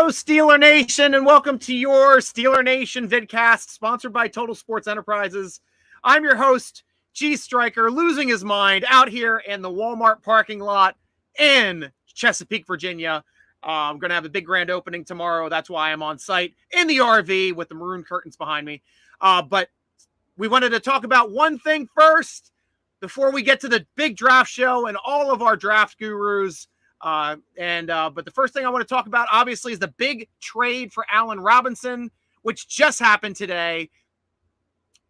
Hello, Steeler Nation, and welcome to your Steeler Nation Vidcast, sponsored by Total Sports Enterprises. I'm your host, G.STryker, losing his mind out here in the Walmart parking lot in Chesapeake, Virginia. I'm going to have a big grand opening tomorrow. That's why I'm on site in the RV with the maroon curtains behind me. But we wanted to talk about one thing first before we get to the big draft show and all of our draft gurus. But the first thing I want to talk about, obviously, is the big trade for Allen Robinson, which just happened today.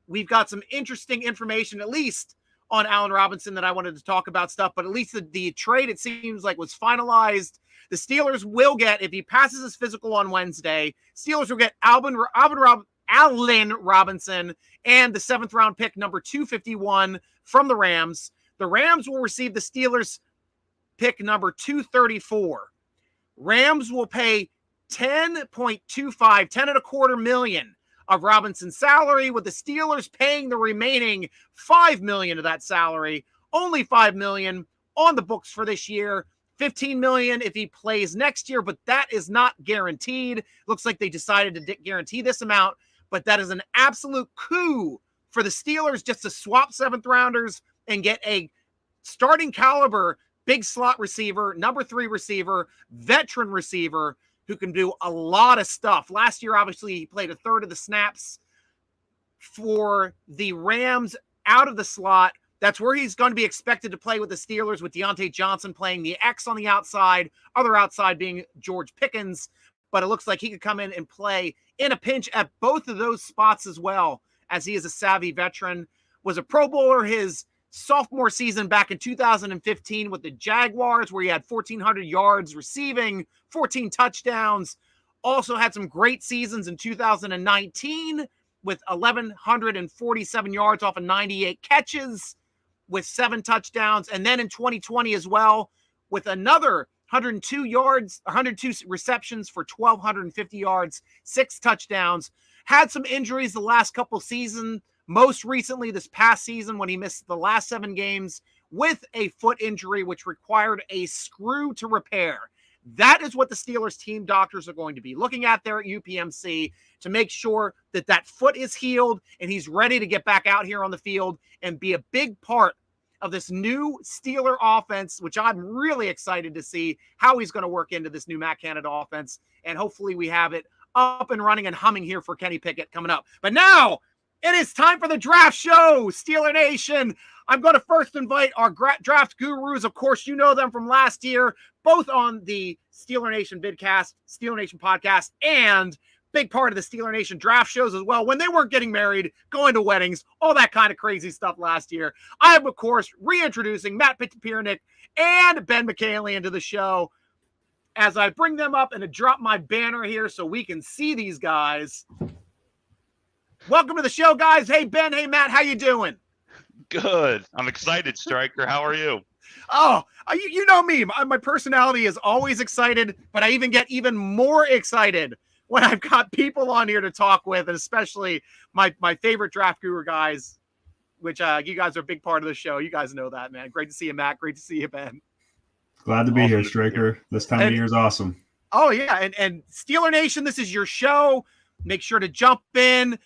We've got some interesting information, at least on Allen Robinson, that I wanted to talk about stuff, but at least the trade, it seems like, was finalized. The Steelers will get, if he passes his physical on Wednesday, Steelers will get Allen Robinson and the 7th round pick, number 251 from the Rams. The Rams will receive the Steelers pick number 234. Rams will pay $10.25 million of Robinson's salary, with the Steelers paying the remaining $5 million of that salary. Only $5 million on the books for this year. $15 million if he plays next year, but that is not guaranteed. Looks like they decided to guarantee this amount, but that is an absolute coup for the Steelers just to swap 7th rounders and get a starting caliber big slot receiver, number 3 receiver, veteran receiver who can do a lot of stuff. Last year, obviously, he played a third of the snaps for the Rams out of the slot. That's where he's going to be expected to play with the Steelers, with Deontay Johnson playing the X on the outside, other outside being George Pickens. But it looks like he could come in and play in a pinch at both of those spots as well, as he is a savvy veteran. Was a Pro Bowler his sophomore season back in 2015 with the Jaguars, where he had 1,400 yards receiving, 14 touchdowns. Also had some great seasons in 2019 with 1,147 yards off of 98 catches with 7 touchdowns. And then in 2020 as well with another 102 receptions for 1,250 yards, 6 touchdowns. Had some injuries the last couple seasons. Most recently, this past season, when he missed the last 7 games with a foot injury, which required a screw to repair. That is what the Steelers team doctors are going to be looking at there at UPMC to make sure that that foot is healed and he's ready to get back out here on the field and be a big part of this new Steeler offense, which I'm really excited to see how he's going to work into this new Matt Canada offense. And hopefully we have it up and running and humming here for Kenny Pickett coming up. But now, it is time for the draft show, Steeler Nation. I'm going to first invite our draft gurus. Of course, you know them from last year, both on the Steeler Nation Vidcast, Steeler Nation podcast, and big part of the Steeler Nation draft shows as well, when they weren't getting married, going to weddings, all that kind of crazy stuff last year. I am, of course, reintroducing Matt Papiernik and Ben Michaelian to the show as I bring them up and drop my banner here so we can see these guys. Welcome to the show, guys. Hey, Ben. Hey, Matt. How you doing? Good. I'm excited, Stryker. How are you? Oh, you know me. My personality is always excited, but I even get even more excited when I've got people on here to talk with, and especially my favorite draft guru guys, which you guys are a big part of the show. You guys know that, man. Great to see you, Matt. Great to see you, Ben. Glad to be here, Stryker. This time of year is awesome. Oh, yeah. And Steeler Nation, this is your show. Make sure to jump in.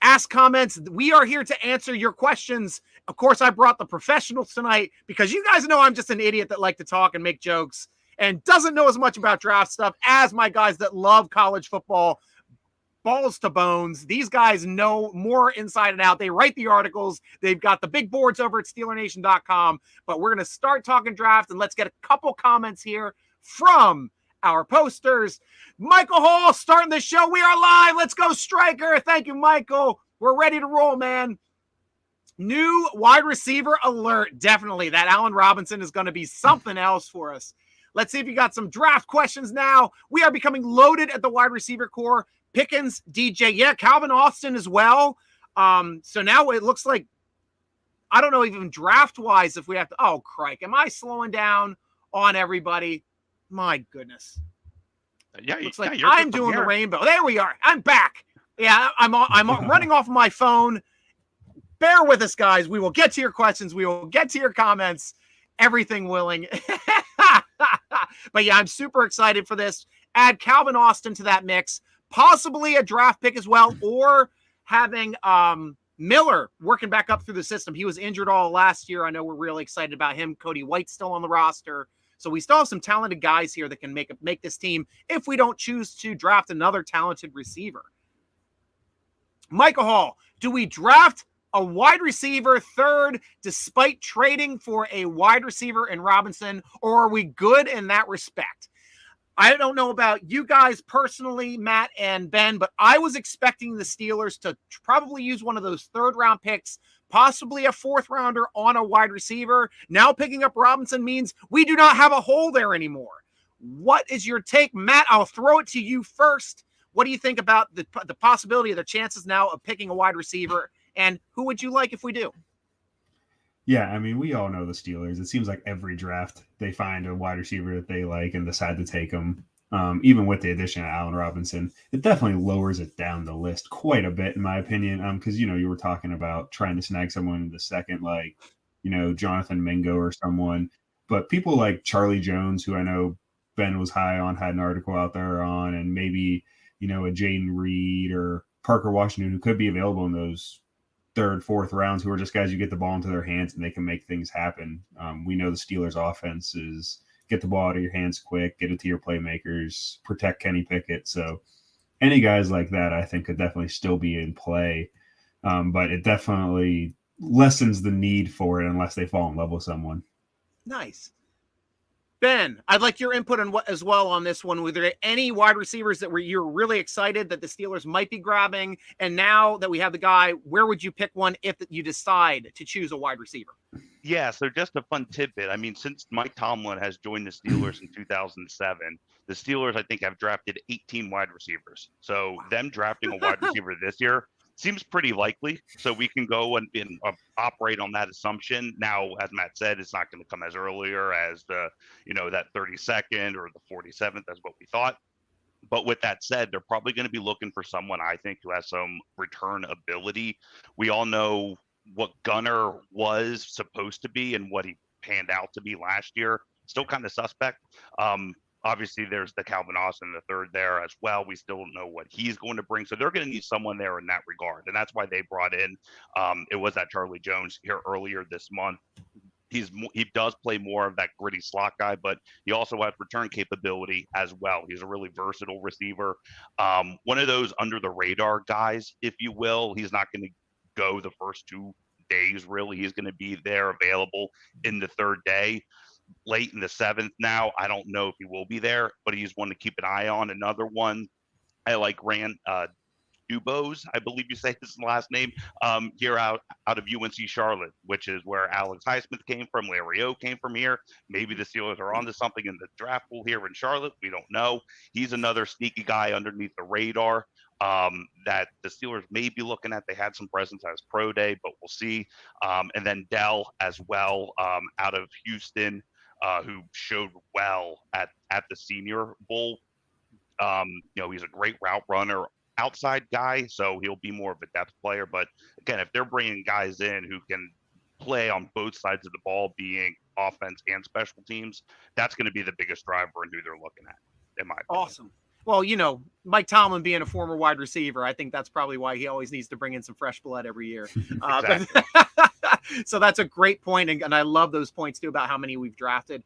Ask comments. We are here to answer your questions. Of course, I brought the professionals tonight because you guys know I'm just an idiot that like to talk and make jokes and doesn't know as much about draft stuff as my guys that love college football, balls to bones. These guys know more inside and out. They write the articles. They've got the big boards over at SteelerNation.com. But we're going to start talking draft, and let's get a couple comments here from our posters. Michael Hall starting the show. We are live. Let's go, Stryker. Thank you, Michael. We're ready to roll, man. New wide receiver alert. Definitely. That Allen Robinson is going to be something else for us. Let's see if you got some draft questions now. We are becoming loaded at the wide receiver core. Pickens, DJ. Yeah, Calvin Austin as well. So now it looks like, I don't know, even draft-wise, if we have to. Oh, crike. Am I slowing down on everybody? My goodness. Yeah, looks like I'm doing the rainbow. There we are. I'm back. Yeah, I'm running off my phone. Bear with us, guys. We will get to your questions. We will get to your comments. Everything willing. But yeah, I'm super excited for this. add Calvin Austin to that mix, possibly a draft pick as well, or having Miller working back up through the system. He was injured all last year. I know we're really excited about him. Cody White's still on the roster. So we still have some talented guys here that can make this team if we don't choose to draft another talented receiver. Michael Hall, do we draft a wide receiver third despite trading for a wide receiver in Robinson, or are we good in that respect? I don't know about you guys personally, Matt and Ben, but I was expecting the Steelers to probably use one of those third-round picks, possibly a fourth-rounder on a wide receiver. Now picking up Robinson means we do not have a hole there anymore. What is your take? Matt, I'll throw it to you first. What do you think about the possibility of the chances now of picking a wide receiver, and who would you like if we do? Yeah, I mean, we all know the Steelers. It seems like every draft they find a wide receiver that they like and decide to take them. Even with the addition of Allen Robinson, it definitely lowers it down the list quite a bit, in my opinion. Because you were talking about trying to snag someone in the second, like Jonathan Mingo or someone. But people like Charlie Jones, who I know Ben was high on, had an article out there on, and maybe a Jaden Reed or Parker Washington, who could be available in those third, fourth rounds, who are just guys you get the ball into their hands and they can make things happen. We know the Steelers' offense is get the ball out of your hands quick, get it to your playmakers, protect Kenny Pickett. So any guys like that, I think, could definitely still be in play. But it definitely lessens the need for it unless they fall in love with someone. Nice. Ben, I'd like your input on as well on this one. Were there any wide receivers that you're really excited that the Steelers might be grabbing? And now that we have the guy, where would you pick one if you decide to choose a wide receiver? Yeah, so just a fun tidbit. I mean, since Mike Tomlin has joined the Steelers in 2007, the Steelers, I think, have drafted 18 wide receivers. So them drafting a wide receiver this year seems pretty likely. So we can go and operate on that assumption. Now, as Matt said, it's not going to come as earlier as the, that 32nd or the 47th as what we thought. But with that said, they're probably going to be looking for someone, I think, who has some return ability. We all know what Gunner was supposed to be and what he panned out to be last year. Still kind of suspect. Obviously, there's the Calvin Austin, the third there as well. We still don't know what he's going to bring. So they're going to need someone there in that regard. And that's why they brought in, it was that Charlie Jones here earlier this month. He does play more of that gritty slot guy, but he also has return capability as well. He's a really versatile receiver. One of those under the radar guys, if you will. He's not going to go the first 2 days, really. He's going to be there available in the third day. Late in the 7th now. I don't know if he will be there, but he's one to keep an eye on. Another one I like, Dubose, I believe you say his last name, here out of UNC Charlotte, which is where Alex Highsmith came from. Larry O came from here. Maybe the Steelers are onto something in the draft pool here in Charlotte. We don't know. He's another sneaky guy underneath the radar that the Steelers may be looking at. They had some presence as pro day, but we'll see. And then Dell as well, out of Houston, who showed well at the Senior Bowl. He's a great route runner, outside guy, so he'll be more of a depth player. But again, if they're bringing guys in who can play on both sides of the ball, being offense and special teams, that's going to be the biggest driver in who they're looking at, in my opinion. Awesome. Well, Mike Tomlin being a former wide receiver, I think that's probably why he always needs to bring in some fresh blood every year. Exactly. So that's a great point, and I love those points too about how many we've drafted.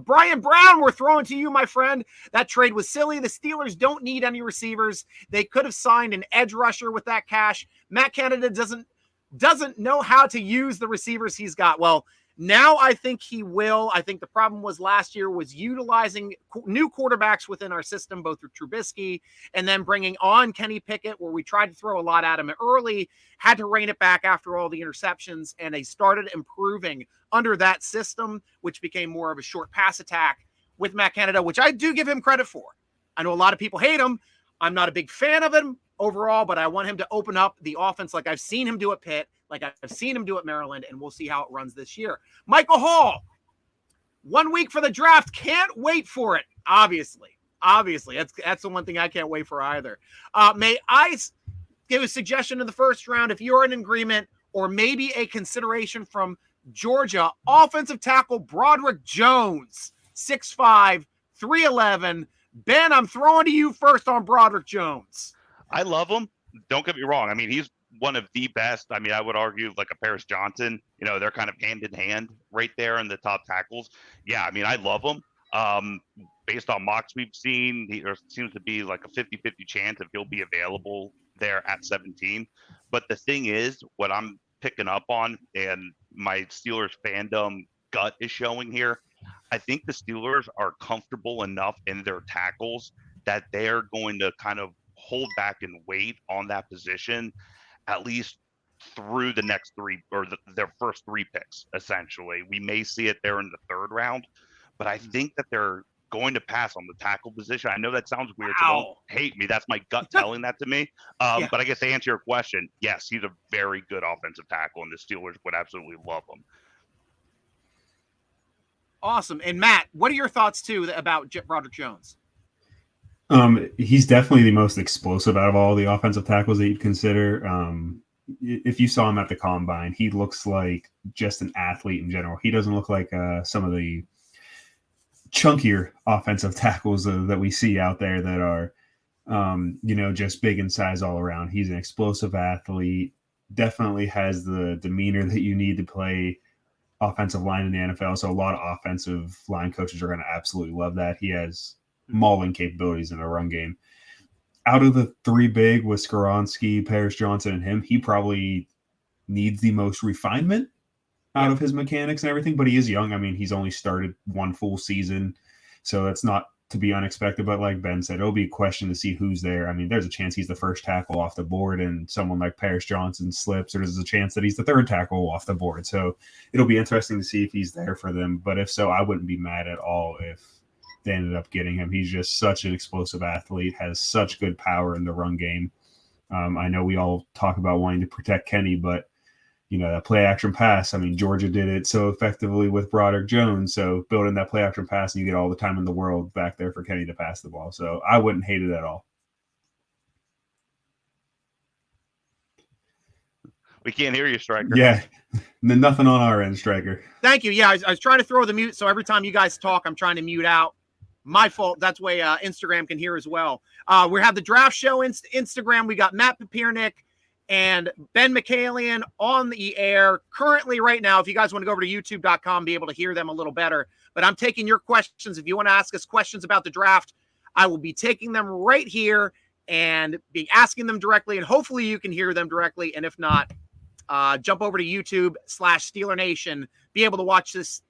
Brian Brown, we're throwing to you, my friend. That trade was silly. The Steelers don't need any receivers. They could have signed an edge rusher with that cash. Matt Canada doesn't know how to use the receivers he's got. Well, now I think he will. I think the problem was last year was utilizing new quarterbacks within our system, both through Trubisky and then bringing on Kenny Pickett, where we tried to throw a lot at him early, had to rein it back after all the interceptions, and they started improving under that system, which became more of a short pass attack with Matt Canada, which I do give him credit for. I know a lot of people hate him. I'm not a big fan of him overall, but I want him to open up the offense like I've seen him do at Pitt, like I've seen him do at Maryland, and we'll see how it runs this year. Michael Hall, 1 week for the draft. Can't wait for it, obviously. That's the one thing I can't wait for either. May I give a suggestion in the first round, if you're in agreement, or maybe a consideration from Georgia, offensive tackle Broderick Jones, 6'5", 311, Ben, I'm throwing to you first on Broderick Jones. I love him. Don't get me wrong. I mean, he's one of the best. I mean, I would argue like a Paris Johnson, they're kind of hand in hand right there in the top tackles. Yeah, I mean, I love him. Based on mocks we've seen, there seems to be like a 50-50 chance if he'll be available there at 17. But the thing is, what I'm picking up on, and my Steelers fandom gut is showing here, I think the Steelers are comfortable enough in their tackles that they're going to kind of hold back and wait on that position at least through the next three or their first three picks. Essentially, we may see it there in the third round, but I think that they're going to pass on the tackle position. I know that sounds weird, so don't hate me. That's my gut telling that to me. But I guess to answer your question, yes, he's a very good offensive tackle, and the Steelers would absolutely love him. Awesome. And Matt, what are your thoughts too about Broderick Jones? He's definitely the most explosive out of all the offensive tackles that you'd consider. If you saw him at the combine, he looks like just an athlete in general. He doesn't look like some of the chunkier offensive tackles that we see out there that are, just big in size all around. He's an explosive athlete, definitely has the demeanor that you need to play offensive line in the NFL. So a lot of offensive line coaches are going to absolutely love that. He has mauling capabilities in the run game. Out of the three big with Skoronski, Paris Johnson, and him, he probably needs the most refinement out of his mechanics and everything, but he is young. I mean, he's only started one full season, so that's not to be unexpected. But like Ben said, it'll be a question to see who's there. I mean, there's a chance he's the first tackle off the board and someone like Paris Johnson slips, or there's a chance that he's the third tackle off the board. So it'll be interesting to see if he's there for them. But if so, I wouldn't be mad at all if they ended up getting him. He's just such an explosive athlete, has such good power in the run game. I know we all talk about wanting to protect Kenny, but that play action pass, I mean, Georgia did it so effectively with Broderick Jones. So building that play action pass, and you get all the time in the world back there for Kenny to pass the ball. So I wouldn't hate it at all. We can't hear you, Stryker. Yeah, nothing on our end, Stryker. Thank you. Yeah, I was trying to throw the mute, so every time you guys talk, I'm trying to mute out. My fault. That's way Instagram can hear as well. We have the draft show Instagram. We got Matt Papiernik and Ben Michaelian on the air currently right now. If you guys want to go over to youtube.com, be able to hear them a little better. But I'm taking your questions. If you want to ask us questions about the draft, I will be taking them right here and be asking them directly. And hopefully you can hear them directly. And if not, jump over to YouTube/Steeler Nation, be able to watch this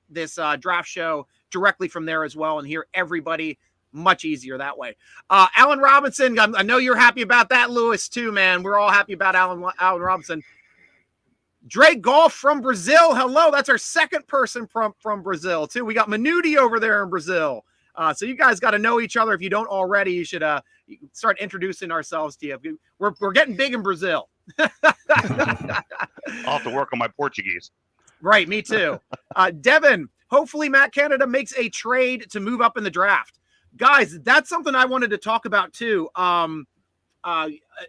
draft show directly from there as well and hear everybody much easier that way. Allen Robinson, I know you're happy about that, Lewis, too, man. We're all happy about Allen Robinson. Drake Golf from Brazil. Hello. That's our second person from Brazil, too. We got Manudi over there in Brazil. So you guys got to know each other. If you don't already, you should start introducing ourselves to you. We're getting big in Brazil. I'll have to work on my Portuguese. Right, me too. Devin, hopefully Matt Canada makes a trade to move up in the draft. Guys, that's something I wanted to talk about too.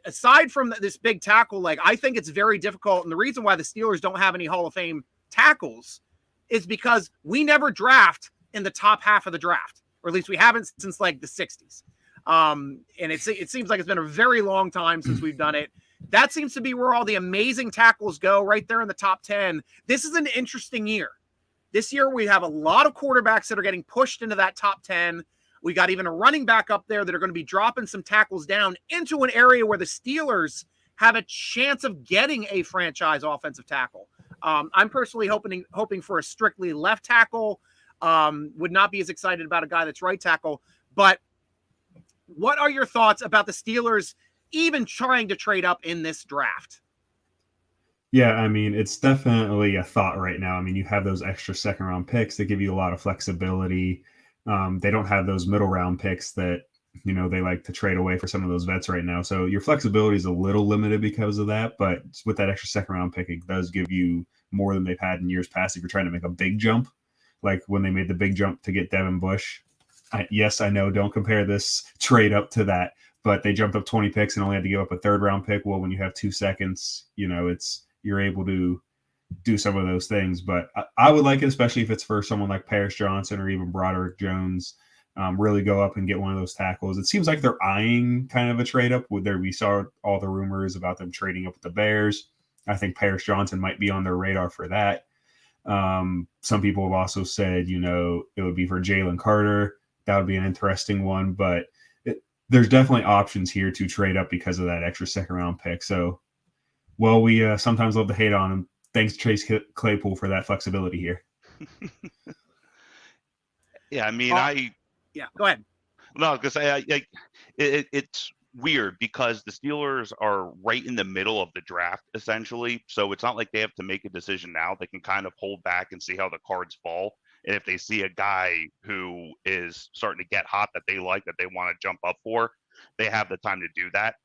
Aside from this big tackle, I think it's very difficult. And the reason why the Steelers don't have any Hall of Fame tackles is because we never draft in the top half of the draft, or at least we haven't since the 60s. And it seems like it's been a very long time since we've done it. That seems to be where all the amazing tackles go, right there in the top 10. This is an interesting year. This year, we have a lot of quarterbacks that are getting pushed into that top 10. We got even a running back up there that are going to be dropping some tackles down into an area where the Steelers have a chance of getting a franchise offensive tackle. I'm personally hoping for a strictly left tackle. Would not be as excited about a guy that's right tackle. But what are your thoughts about the Steelers even trying to trade up in this draft? Yeah, I mean, it's definitely a thought right now. I mean, you have those extra second round picks that give you a lot of flexibility. They don't have those middle round picks that, they like to trade away for some of those vets right now. So your flexibility is a little limited because of that. But with that extra second round pick, it does give you more than they've had in years past if you're trying to make a big jump, like when they made the big jump to get Devin Bush. Yes, I know, don't compare this trade up to that, but they jumped up 20 picks and only had to give up a third round pick. Well, when you have 2 seconds, you're able to do some of those things. But I would like it, especially if it's for someone like Paris Johnson or even Broderick Jones. really go up and get one of those tackles. It seems like they're eyeing kind of a trade up. We saw all the rumors about them trading up with the Bears. I think Paris Johnson might be on their radar for that. Some people have also said, it would be for Jalen Carter. That would be an interesting one, but there's definitely options here to trade up because of that extra second round pick. So, well, we sometimes love to hate on him. Thanks, Chase Claypool, for that flexibility here. Yeah, I mean, yeah, go ahead. No, I was gonna say it's weird because the Steelers are right in the middle of the draft essentially, so it's not like they have to make a decision now. They can kind of hold back and see how the cards fall. And if they see a guy who is starting to get hot that they like, that they want to jump up for, they have the time to do that.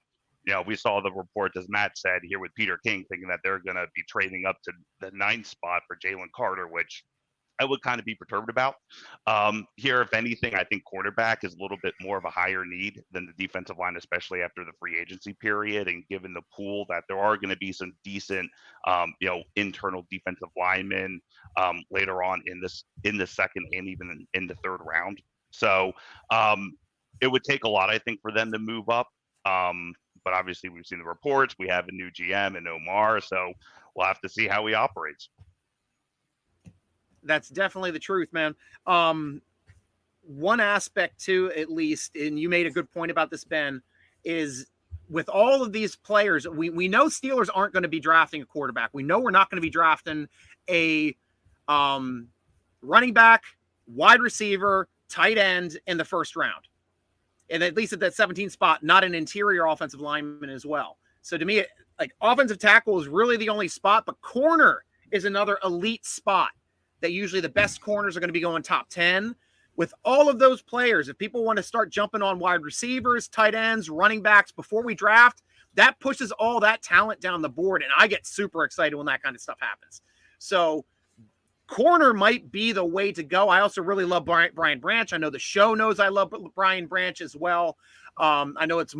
We saw the report, as Matt said, here with Peter King, thinking that they're going to be trading up to the 9th spot for Jalen Carter, which I would kind of be perturbed about. Here, if anything, I think quarterback is a little bit more of a higher need than the defensive line, especially after the free agency period. And given the pool that there are going to be some decent, internal defensive linemen later on in the second and even in the third round. So it would take a lot, I think, for them to move up. But obviously, we've seen the reports. We have a new GM and Omar, so we'll have to see how he operates. That's definitely the truth, man. One aspect too, at least, and you made a good point about this, Ben, is with all of these players, we know Steelers aren't going to be drafting a quarterback. We know we're not going to be drafting a running back, wide receiver, tight end in the first round. And at least at that 17th spot, not an interior offensive lineman as well. So to me, like offensive tackle is really the only spot, but corner is another elite spot. That usually the best corners are going to be going top 10. With all of those players, if people want to start jumping on wide receivers, tight ends, running backs before we draft, that pushes all that talent down the board. And I get super excited when that kind of stuff happens. So corner might be the way to go. I also really love Brian Branch. I know the show knows I love Brian Branch as well. I know it's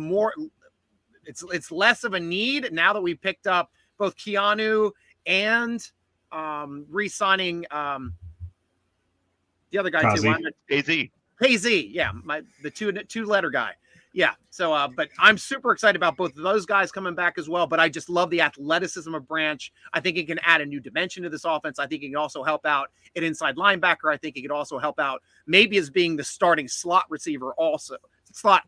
less of a need now that we picked up both Keanu and re-signing the other guy KZ. Yeah, the two-letter guy. Yeah. So, but I'm super excited about both of those guys coming back as well. But I just love the athleticism of Branch. I think it can add a new dimension to this offense. I think it can also help out an inside linebacker. I think it could also help out maybe as being the starting slot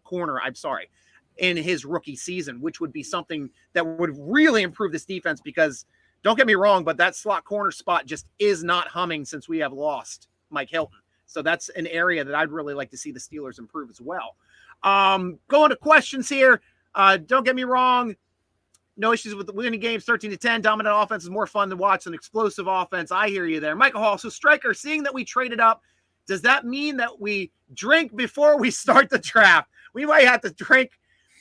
corner. I'm sorry, in his rookie season, which would be something that would really improve this defense because. Don't get me wrong, but that slot corner spot just is not humming since we have lost Mike Hilton. So that's an area that I'd really like to see the Steelers improve as well. Going to questions here. Don't get me wrong. No issues with winning games 13-10. Dominant offense is more fun to watch than explosive offense. I hear you there. Michael Hall. So Stryker, seeing that we traded up, does that mean that we drink before we start the draft? We might have to drink.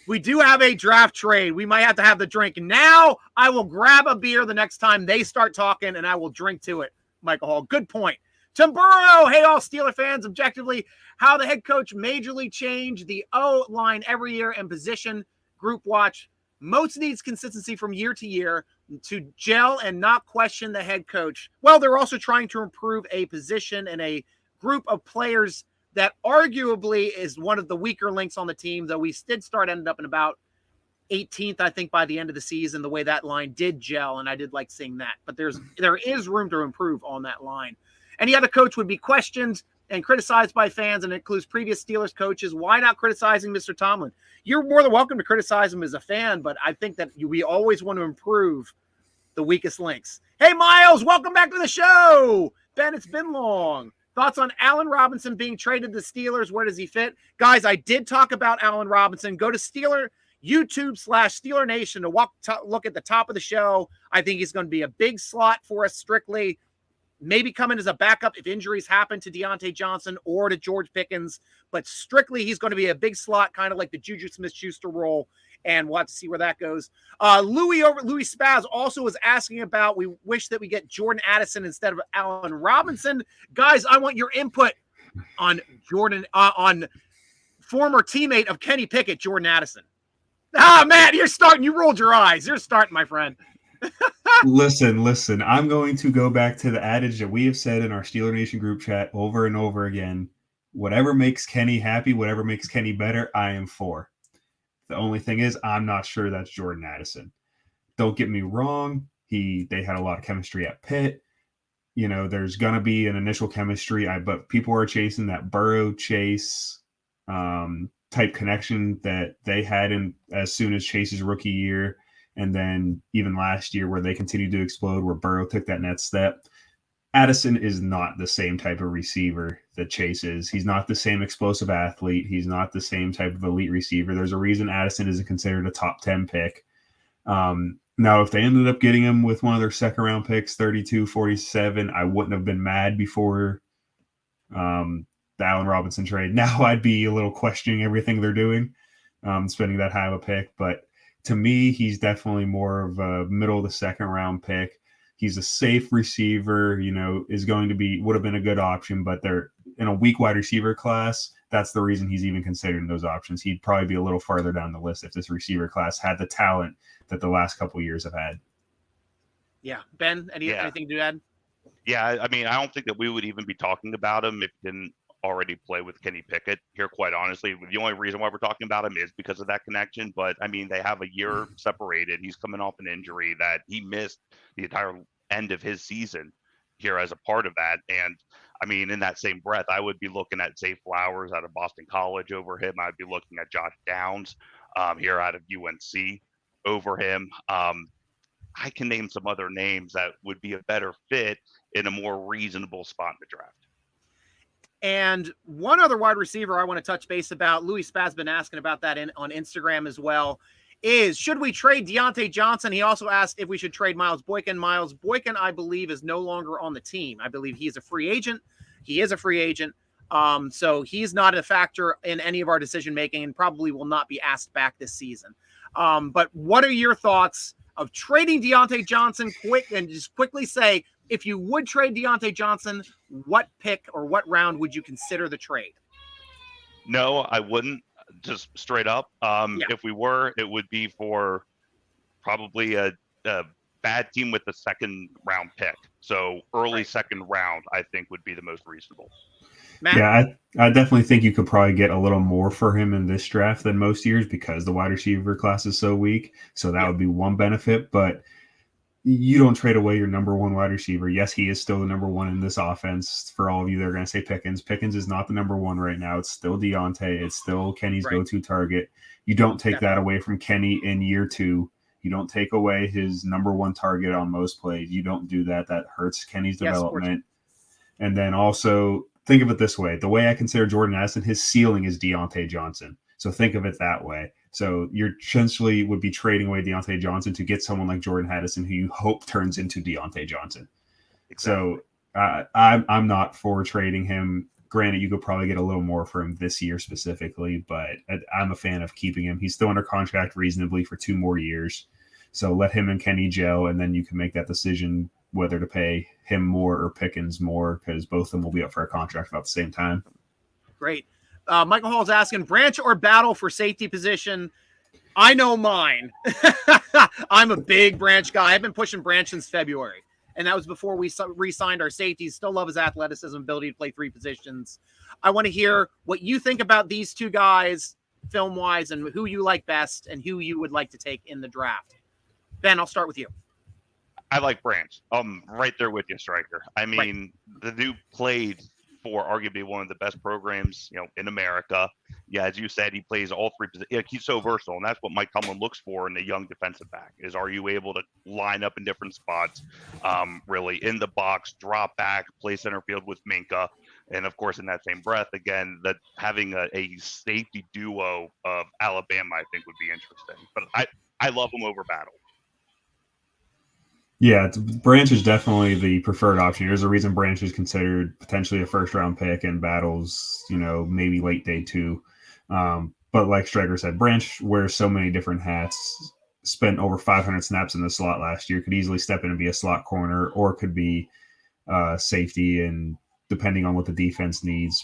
We do have a draft trade. We might have to have the drink. Now I will grab a beer the next time they start talking, and I will drink to it, Michael Hall. Good point. Tim Burrow, hey, all Steeler fans, objectively, how the head coach majorly changed the O-line every year and position group watch. Most needs consistency from year to year to gel and not question the head coach. Well, they're also trying to improve a position and a group of players that arguably is one of the weaker links on the team, though we did ended up in about 18th, I think, by the end of the season, the way that line did gel, and I did like seeing that. But there is room to improve on that line. Any other coach would be questioned and criticized by fans, and it includes previous Steelers coaches. Why not criticizing Mr. Tomlin? You're more than welcome to criticize him as a fan, but I think that we always want to improve the weakest links. Hey, Miles, welcome back to the show. Ben, it's been long. Thoughts on Allen Robinson being traded to the Steelers? Where does he fit? Guys, I did talk about Allen Robinson. Go to YouTube/Steeler Nation to look at the top of the show. I think he's going to be a big slot for us strictly. Maybe come in as a backup if injuries happen to Deontay Johnson or to George Pickens. But strictly, he's going to be a big slot, kind of like the Juju Smith-Schuster role. And we'll have to see where that goes. Louis Spaz also was asking about, we wish that we get Jordan Addison instead of Allen Robinson. Guys, I want your input on on former teammate of Kenny Pickett, Jordan Addison. Matt, you're starting. You rolled your eyes. You're starting, my friend. Listen. I'm going to go back to the adage that we have said in our Steeler Nation group chat over and over again. Whatever makes Kenny happy, whatever makes Kenny better, I am for. The only thing is, I'm not sure that's Jordan Addison. Don't get me wrong. They had a lot of chemistry at Pitt. There's going to be an initial chemistry, but people are chasing that Burrow Chase type connection that they had in as soon as Chase's rookie year. And then even last year where they continued to explode, where Burrow took that next step. Addison is not the same type of receiver that Chase is. He's not the same explosive athlete. He's not the same type of elite receiver. There's a reason Addison isn't considered a top 10 pick. Now, if they ended up getting him with one of their second round picks, 32, 47, I wouldn't have been mad before the Allen Robinson trade. Now I'd be a little questioning everything they're doing, spending that high of a pick. But to me, he's definitely more of a middle of the second round pick. He's a safe receiver, would have been a good option, but they're in a weak wide receiver class. That's the reason he's even considering those options. He'd probably be a little farther down the list if this receiver class had the talent that the last couple of years have had. Yeah. Ben, anything to add? Yeah, I mean, I don't think that we would even be talking about him if he didn't already play with Kenny Pickett here, quite honestly. The only reason why we're talking about him is because of that connection. But, I mean, they have a year separated. He's coming off an injury that he missed the entire end of his season here as a part of that. And, I mean, in that same breath, I would be looking at Zay Flowers out of Boston College over him. I'd be looking at Josh Downs here out of UNC over him. I can name some other names that would be a better fit in a more reasonable spot in the draft. And one other wide receiver I want to touch base about, Louis Spaz been asking about that on Instagram as well, is should we trade Deontay Johnson? He also asked if we should trade Miles Boykin. Miles Boykin, I believe, is no longer on the team. I believe he is a free agent. He is a free agent. So he's not a factor in any of our decision-making and probably will not be asked back this season. But what are your thoughts of trading Deontay Johnson just quickly say, if you would trade Deontay Johnson, what pick or what round would you consider the trade? No, I wouldn't. Just straight up. If we were, it would be for probably a bad team with the second round pick. So early second round, I think, would be the most reasonable. Matt? Yeah, I definitely think you could probably get a little more for him in this draft than most years because the wide receiver class is so weak. So that would be one benefit. But you don't trade away your number one wide receiver. Yes, he is still the number one in this offense. For all of you that are going to say Pickens, Pickens is not the number one right now. It's still Deontay. It's still Kenny's go-to target. You don't take that away from Kenny in year two. You don't take away his number one target on most plays. You don't do that. That hurts Kenny's development. And then also think of it this way. The way I consider Jordan Addison, his ceiling is Deontay Johnson. So think of it that way. So you're essentially would be trading away Deontay Johnson to get someone like Jordan Addison who you hope turns into Deontay Johnson. Exactly. So I'm not for trading him. Granted, you could probably get a little more for him this year specifically, but I'm a fan of keeping him. He's still under contract reasonably for 2 more years. So let him and Kenny gel, and then you can make that decision whether to pay him more or Pickens more because both of them will be up for a contract about the same time. Great. Michael Hall's asking, Branch or Battle for safety position? I know mine. I'm a big Branch guy. I've been pushing Branch since February, and that was before we re-signed our safeties. Still love his athleticism, ability to play 3 positions. I want to hear what you think about these 2 guys film-wise and who you like best and who you would like to take in the draft. Ben, I'll start with you. I like Branch. Right there with you, Striker. I mean, the dude played for arguably one of the best programs, in America. Yeah, as you said, he plays all 3 positions. He's so versatile, and that's what Mike Tomlin looks for in a young defensive back. Is are you able to line up in different spots, really in the box, drop back, play center field with Minka, and of course, in that same breath, again, that having a safety duo of Alabama, I think would be interesting. But I love him over Battle. Yeah, Branch is definitely the preferred option. There's a reason Branch is considered potentially a first-round pick and Battle's, maybe late day 2. But like Striker said, Branch wears so many different hats, spent over 500 snaps in the slot last year, could easily step in and be a slot corner or could be safety, and depending on what the defense needs.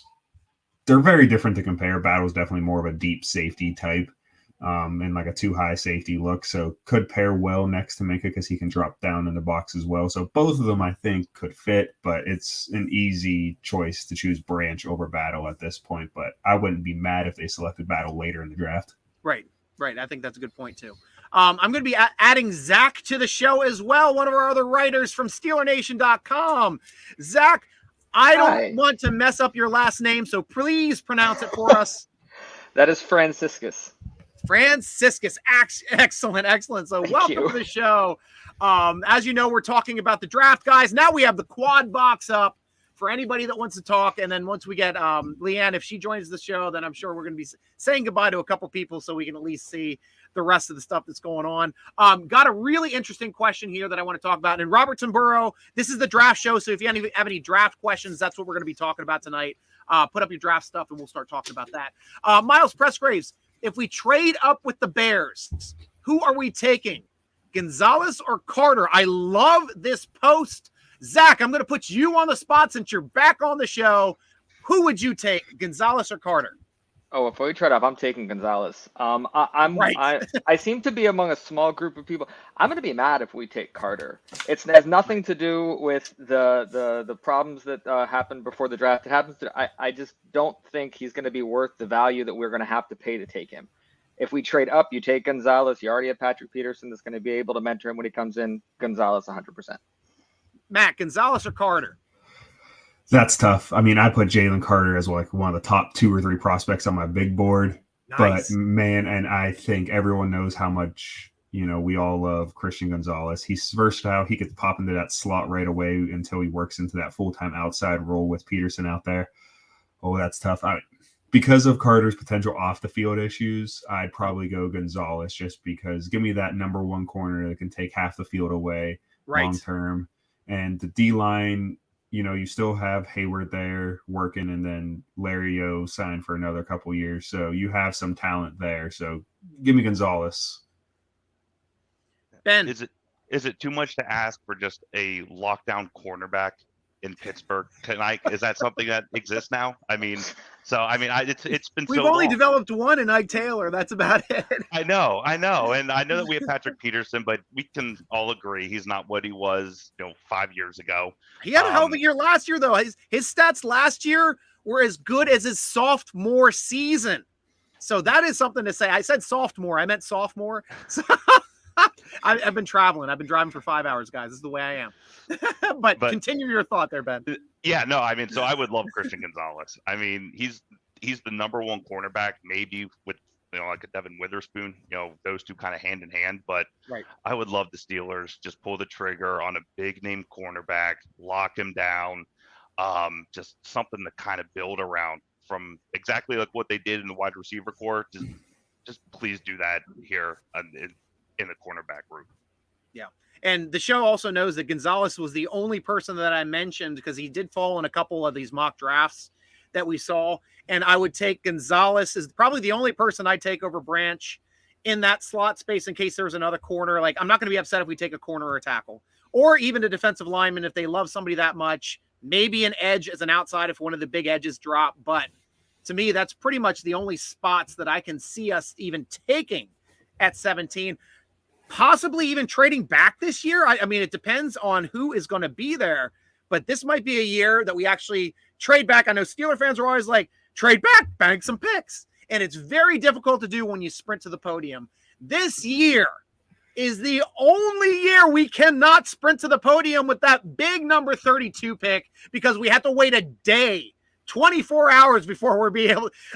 They're very different to compare. Battle's definitely more of a deep safety type. in like a too high safety look. So could pair well next to Minka because he can drop down in the box as well. So both of them, I think, could fit, but it's an easy choice to choose Branch over Battle at this point. But I wouldn't be mad if they selected Battle later in the draft. Right. I think that's a good point too. I'm going to be adding Zac to the show as well, one of our other writers from SteelerNation.com. Zac, I don't want to mess up your last name, so please pronounce it for us. That is Franciscus. Franciscus. Excellent. So welcome to the show. As you know, we're talking about the draft, guys. Now we have the quad box up for anybody that wants to talk. And then once we get LeeAnn, if she joins the show, then I'm sure we're going to be saying goodbye to a couple people so we can at least see the rest of the stuff that's going on. Got a really interesting question here that I want to talk about. And Robertson Borough, this is the draft show. So if you have any draft questions, that's what we're going to be talking about tonight. Put up your draft stuff and we'll start talking about that. Miles Pressgraves, if we trade up with the Bears, who are we taking? Gonzalez or Carter? I love this post. Zac, I'm going to put you on the spot since you're back on the show. Who would you take, Gonzalez or Carter? Oh, before we trade up, I'm taking Gonzalez. I seem to be among a small group of people. I'm going to be mad if we take Carter. It has nothing to do with the problems that happened before the draft. It happens to. I just don't think he's going to be worth the value that we're going to have to pay to take him. If we trade up, you take Gonzalez. You already have Patrick Peterson that's going to be able to mentor him when he comes in. Gonzalez, 100%. Matt, Gonzalez or Carter? That's tough. I mean, I put Jalen Carter as like one of the top 2 or 3 prospects on my big board. Nice. But man, and I think everyone knows how much, we all love Christian Gonzalez. He's versatile. He could pop into that slot right away until he works into that full-time outside role with Peterson out there. Oh, that's tough. Because of Carter's potential off-the-field issues, I'd probably go Gonzalez just because give me that number 1 corner that can take half the field away long-term. And the D-line, you still have Hayward there working, and then Larry O signed for another couple years. So you have some talent there. So give me Gonzalez. Ben, is it too much to ask for just a lockdown cornerback in Pittsburgh tonight? Is that something that exists now? It's been we've so only long. developed one in Ike Taylor. That's about it. I know, and I know that we have Patrick Peterson, but we can all agree he's not what he was, 5 years ago. He had a hell of a year last year, though. His stats last year were as good as his sophomore season. So that is something to say. I said sophomore. I meant sophomore. So I've been traveling. I've been driving for 5 hours, guys. This is the way I am. but continue your thought there, Ben. Yeah, no, so I would love Christian Gonzalez. He's the number 1 cornerback, maybe with like a Devin Witherspoon, those two kind of hand in hand. But I would love the Steelers just pull the trigger on a big name cornerback, lock him down, just something to kind of build around from exactly like what they did in the wide receiver core. Just please do that here in the cornerback group. Yeah. And the show also knows that Gonzalez was the only person that I mentioned because he did fall in a couple of these mock drafts that we saw. And I would take Gonzalez as probably the only person I'd take over Branch in that slot space in case there was another corner. Like, I'm not going to be upset if we take a corner or a tackle or even a defensive lineman if they love somebody that much. Maybe an edge as an outside if one of the big edges drop. But to me, that's pretty much the only spots that I can see us even taking at 17. Possibly even trading back this year. I mean, it depends on who is going to be there, but this might be a year that we actually trade back. I know Steeler fans are always like, trade back, bank some picks. And it's very difficult to do when you sprint to the podium. This year is the only year we cannot sprint to the podium with that big number 32 pick because we have to wait a day, 24 hours before we're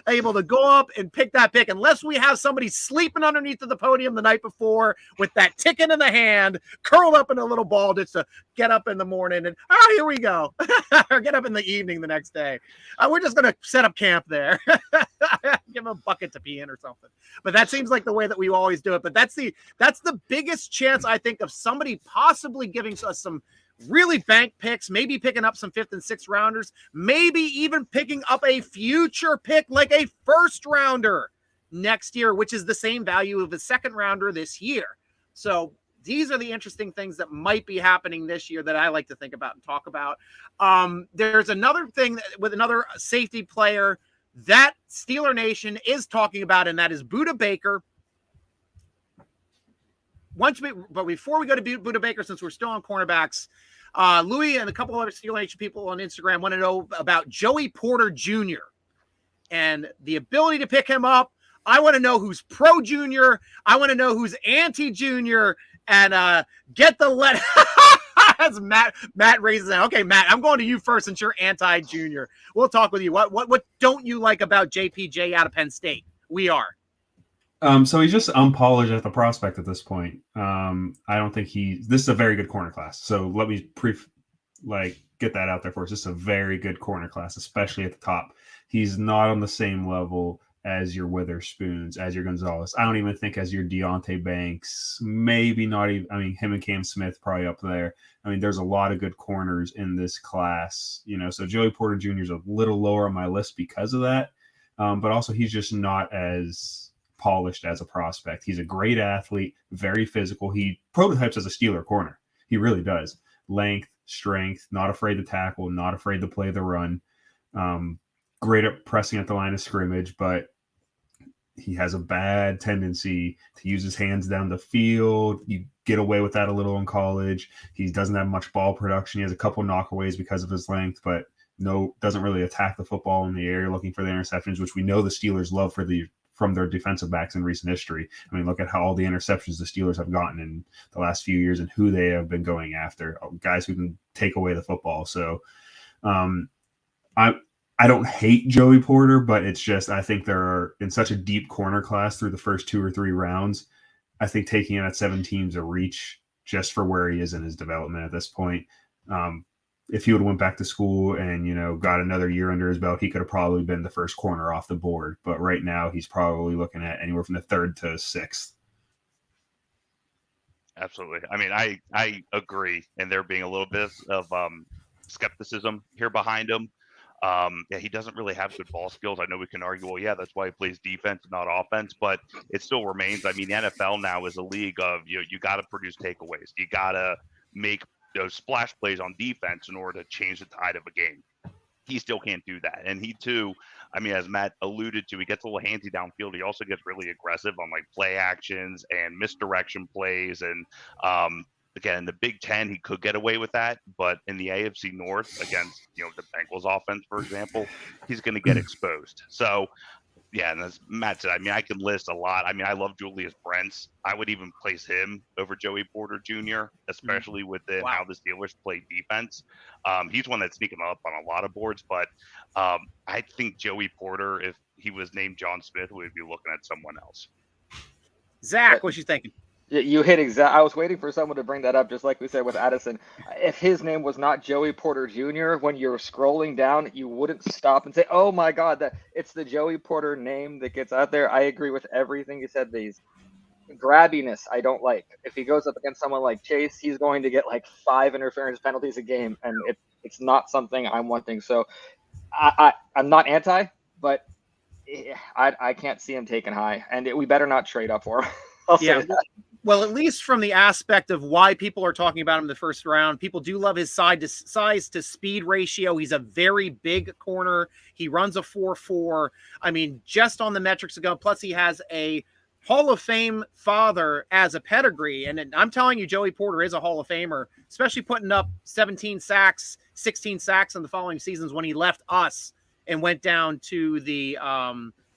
able to go up and pick that pick unless we have somebody sleeping underneath of the podium the night before with that ticket in the hand, curled up in a little ball just to get up in the morning and, here we go. Or get up in the evening the next day. We're just going to set up camp there. Give them a bucket to pee in or something. But that seems like the way that we always do it. But that's the biggest chance, I think, of somebody possibly giving us some really bank picks, maybe picking up some 5th and 6th rounders, maybe even picking up a future pick like a 1st rounder next year, which is the same value of a 2nd rounder this year. So these are the interesting things that might be happening this year that I like to think about and talk about. There's another thing with another safety player that Steeler Nation is talking about, and that is Budda Baker. but before we go to Buda Baker, since we're still on cornerbacks, Louis and a couple other Steel Nation people on Instagram want to know about Joey Porter Jr. and the ability to pick him up. I want to know who's pro junior. I want to know who's anti junior, and get the letter. That's Matt. Matt raises that. Okay, Matt, I'm going to you first since you're anti junior. We'll talk with you. What don't you like about JPJ out of Penn State? We are. So he's just unpolished at the prospect at this point. I don't think this is a very good corner class. So let me get that out there for us. This is a very good corner class, especially at the top. He's not on the same level as your Witherspoons, as your Gonzalez. I don't even think as your Deontay Banks, maybe not even. I mean, him and Cam Smith probably up there. I mean, there's a lot of good corners in this class, so Joey Porter Jr. is a little lower on my list because of that. But also he's just not as polished as a prospect. He's a great athlete, very physical. He prototypes as a Steeler corner. He really does. Length, strength, not afraid to tackle, not afraid to play the run. Great at pressing at the line of scrimmage, but he has a bad tendency to use his hands down the field. You get away with that a little in college. He doesn't have much ball production. He has a couple knockaways because of his length, but doesn't really attack the football in the air looking for the interceptions, which we know the Steelers love from their defensive backs in recent history. I mean, look at how all the interceptions the Steelers have gotten in the last few years and who they have been going after, guys who can take away the football. So I don't hate Joey Porter, but it's just, I think there are in such a deep corner class through the first 2 or 3 rounds. I think taking him at 17 is a reach just for where he is in his development at this point. If he would have went back to school and, got another year under his belt, he could have probably been the first corner off the board. But right now he's probably looking at anywhere from the 3rd to 6th. Absolutely. I mean, I agree. And there being a little bit of skepticism here behind him. He doesn't really have good ball skills. I know we can argue, well, yeah, that's why he plays defense, not offense, but it still remains. I mean, the NFL now is a league of, you got to produce takeaways. You got to make those splash plays on defense in order to change the tide of a game. He still can't do that. And he too, I mean, as Matt alluded to, he gets a little handsy downfield. He also gets really aggressive on play actions and misdirection plays. And again, in the Big Ten, he could get away with that. But in the AFC North against, the Bengals offense, for example, he's going to get exposed. So, yeah, and as Matt said, I mean, I can list a lot. I mean, I love Julius Brents. I would even place him over Joey Porter Jr., especially within how the Steelers play defense. He's one that's sneaking up on a lot of boards, but I think Joey Porter, if he was named John Smith, would be looking at someone else. Zach, what you thinking? You hit I was waiting for someone to bring that up, just like we said with Addison. If his name was not Joey Porter Jr., when you're scrolling down, you wouldn't stop and say, "Oh my God, it's the Joey Porter name that gets out there." I agree with everything you said. These grabbiness, I don't like. If he goes up against someone like Chase, he's going to get 5 interference penalties a game, and it's not something I'm wanting. So I'm not anti, but I can't see him taken high, and we better not trade up for him. I'll say that. Well, at least from the aspect of why people are talking about him in the first round, people do love his size to speed ratio. He's a very big corner. He runs a 4.4. I mean, just on the metrics ago, plus he has a Hall of Fame father as a pedigree. And I'm telling you, Joey Porter is a Hall of Famer, especially putting up 17 sacks, 16 sacks in the following seasons when he left us and went down to the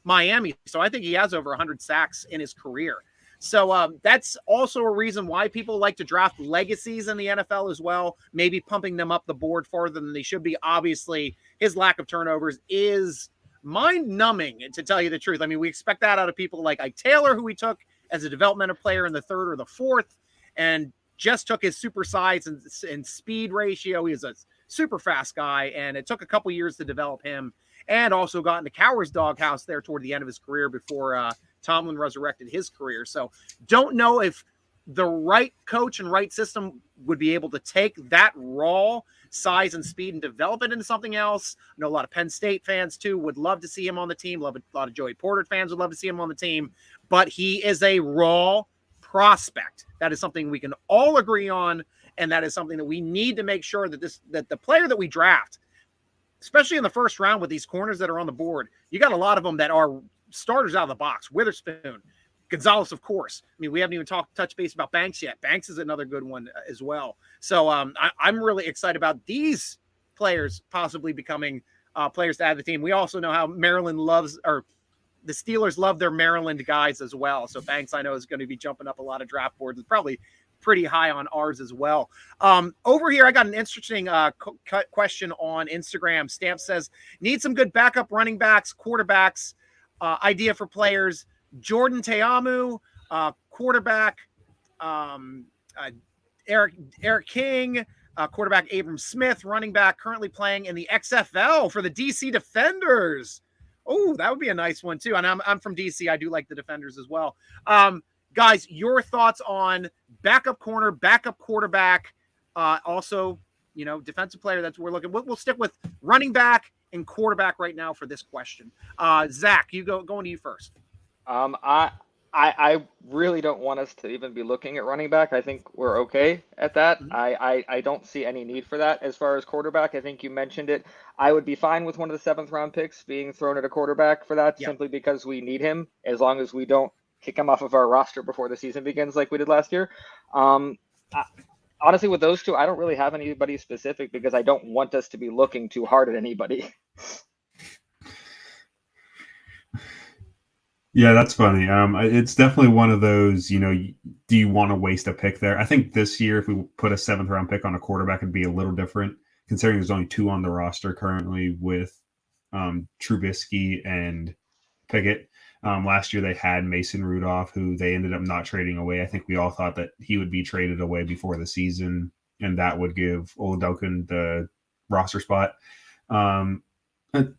Miami. So I think he has over 100 sacks in his career. So that's also a reason why people like to draft legacies in the NFL as well, maybe pumping them up the board farther than they should be. Obviously, his lack of turnovers is mind-numbing, to tell you the truth. I mean, we expect that out of people like Ike Taylor, who we took as a developmental player in the 3rd or the 4th, and just took his super size and speed ratio. He is a super fast guy, and it took a couple years to develop him, and also got into Cowher's doghouse there toward the end of his career before Tomlin resurrected his career. So don't know if the right coach and right system would be able to take that raw size and speed and develop it into something else. I know a lot of Penn State fans too would love to see him on the team. A lot of Joey Porter fans would love to see him on the team, but he is a raw prospect. That is something we can all agree on. And that is something that we need to make sure that the player that we draft, especially in the first round with these corners that are on the board, you got a lot of them that are starters out of the box. Witherspoon, Gonzalez, of course. I mean, we haven't even touched base about Banks yet. Banks is another good one as well. So I'm really excited about these players possibly becoming players to add to the team. We also know how Maryland loves, or the Steelers love their Maryland guys as well. So Banks, I know, is going to be jumping up a lot of draft boards. It's probably pretty high on ours as well. Over here, I got an interesting question on Instagram. Stamp says, need some good backup running backs, quarterbacks, idea for players. Jordan Teamu, quarterback, Eric King, quarterback Abram Smith, running back currently playing in the XFL for the DC Defenders. Oh, that would be a nice one too. And I'm from DC. I do like the Defenders as well. Guys, your thoughts on backup corner, backup quarterback, also, defensive player that we're looking. We'll stick with running back and quarterback right now for this question. Zach, going to you first. I really don't want us to even be looking at running back. I think we're okay at that. Mm-hmm. I don't see any need for that. As far as quarterback, I think you mentioned it. I would be fine with one of the 7th round picks being thrown at a quarterback for that, simply because we need him, as long as we don't kick him off of our roster before the season begins like we did last year. Honestly, with those two, I don't really have anybody specific because I don't want us to be looking too hard at anybody. Yeah, that's funny. It's definitely one of those, do you want to waste a pick there? I think this year, if we put a 7th round pick on a quarterback, it'd be a little different, considering there's only 2 on the roster currently with Trubisky and Pickett. Last year they had Mason Rudolph, who they ended up not trading away. I think we all thought that he would be traded away before the season, and that would give Oladokun the roster spot.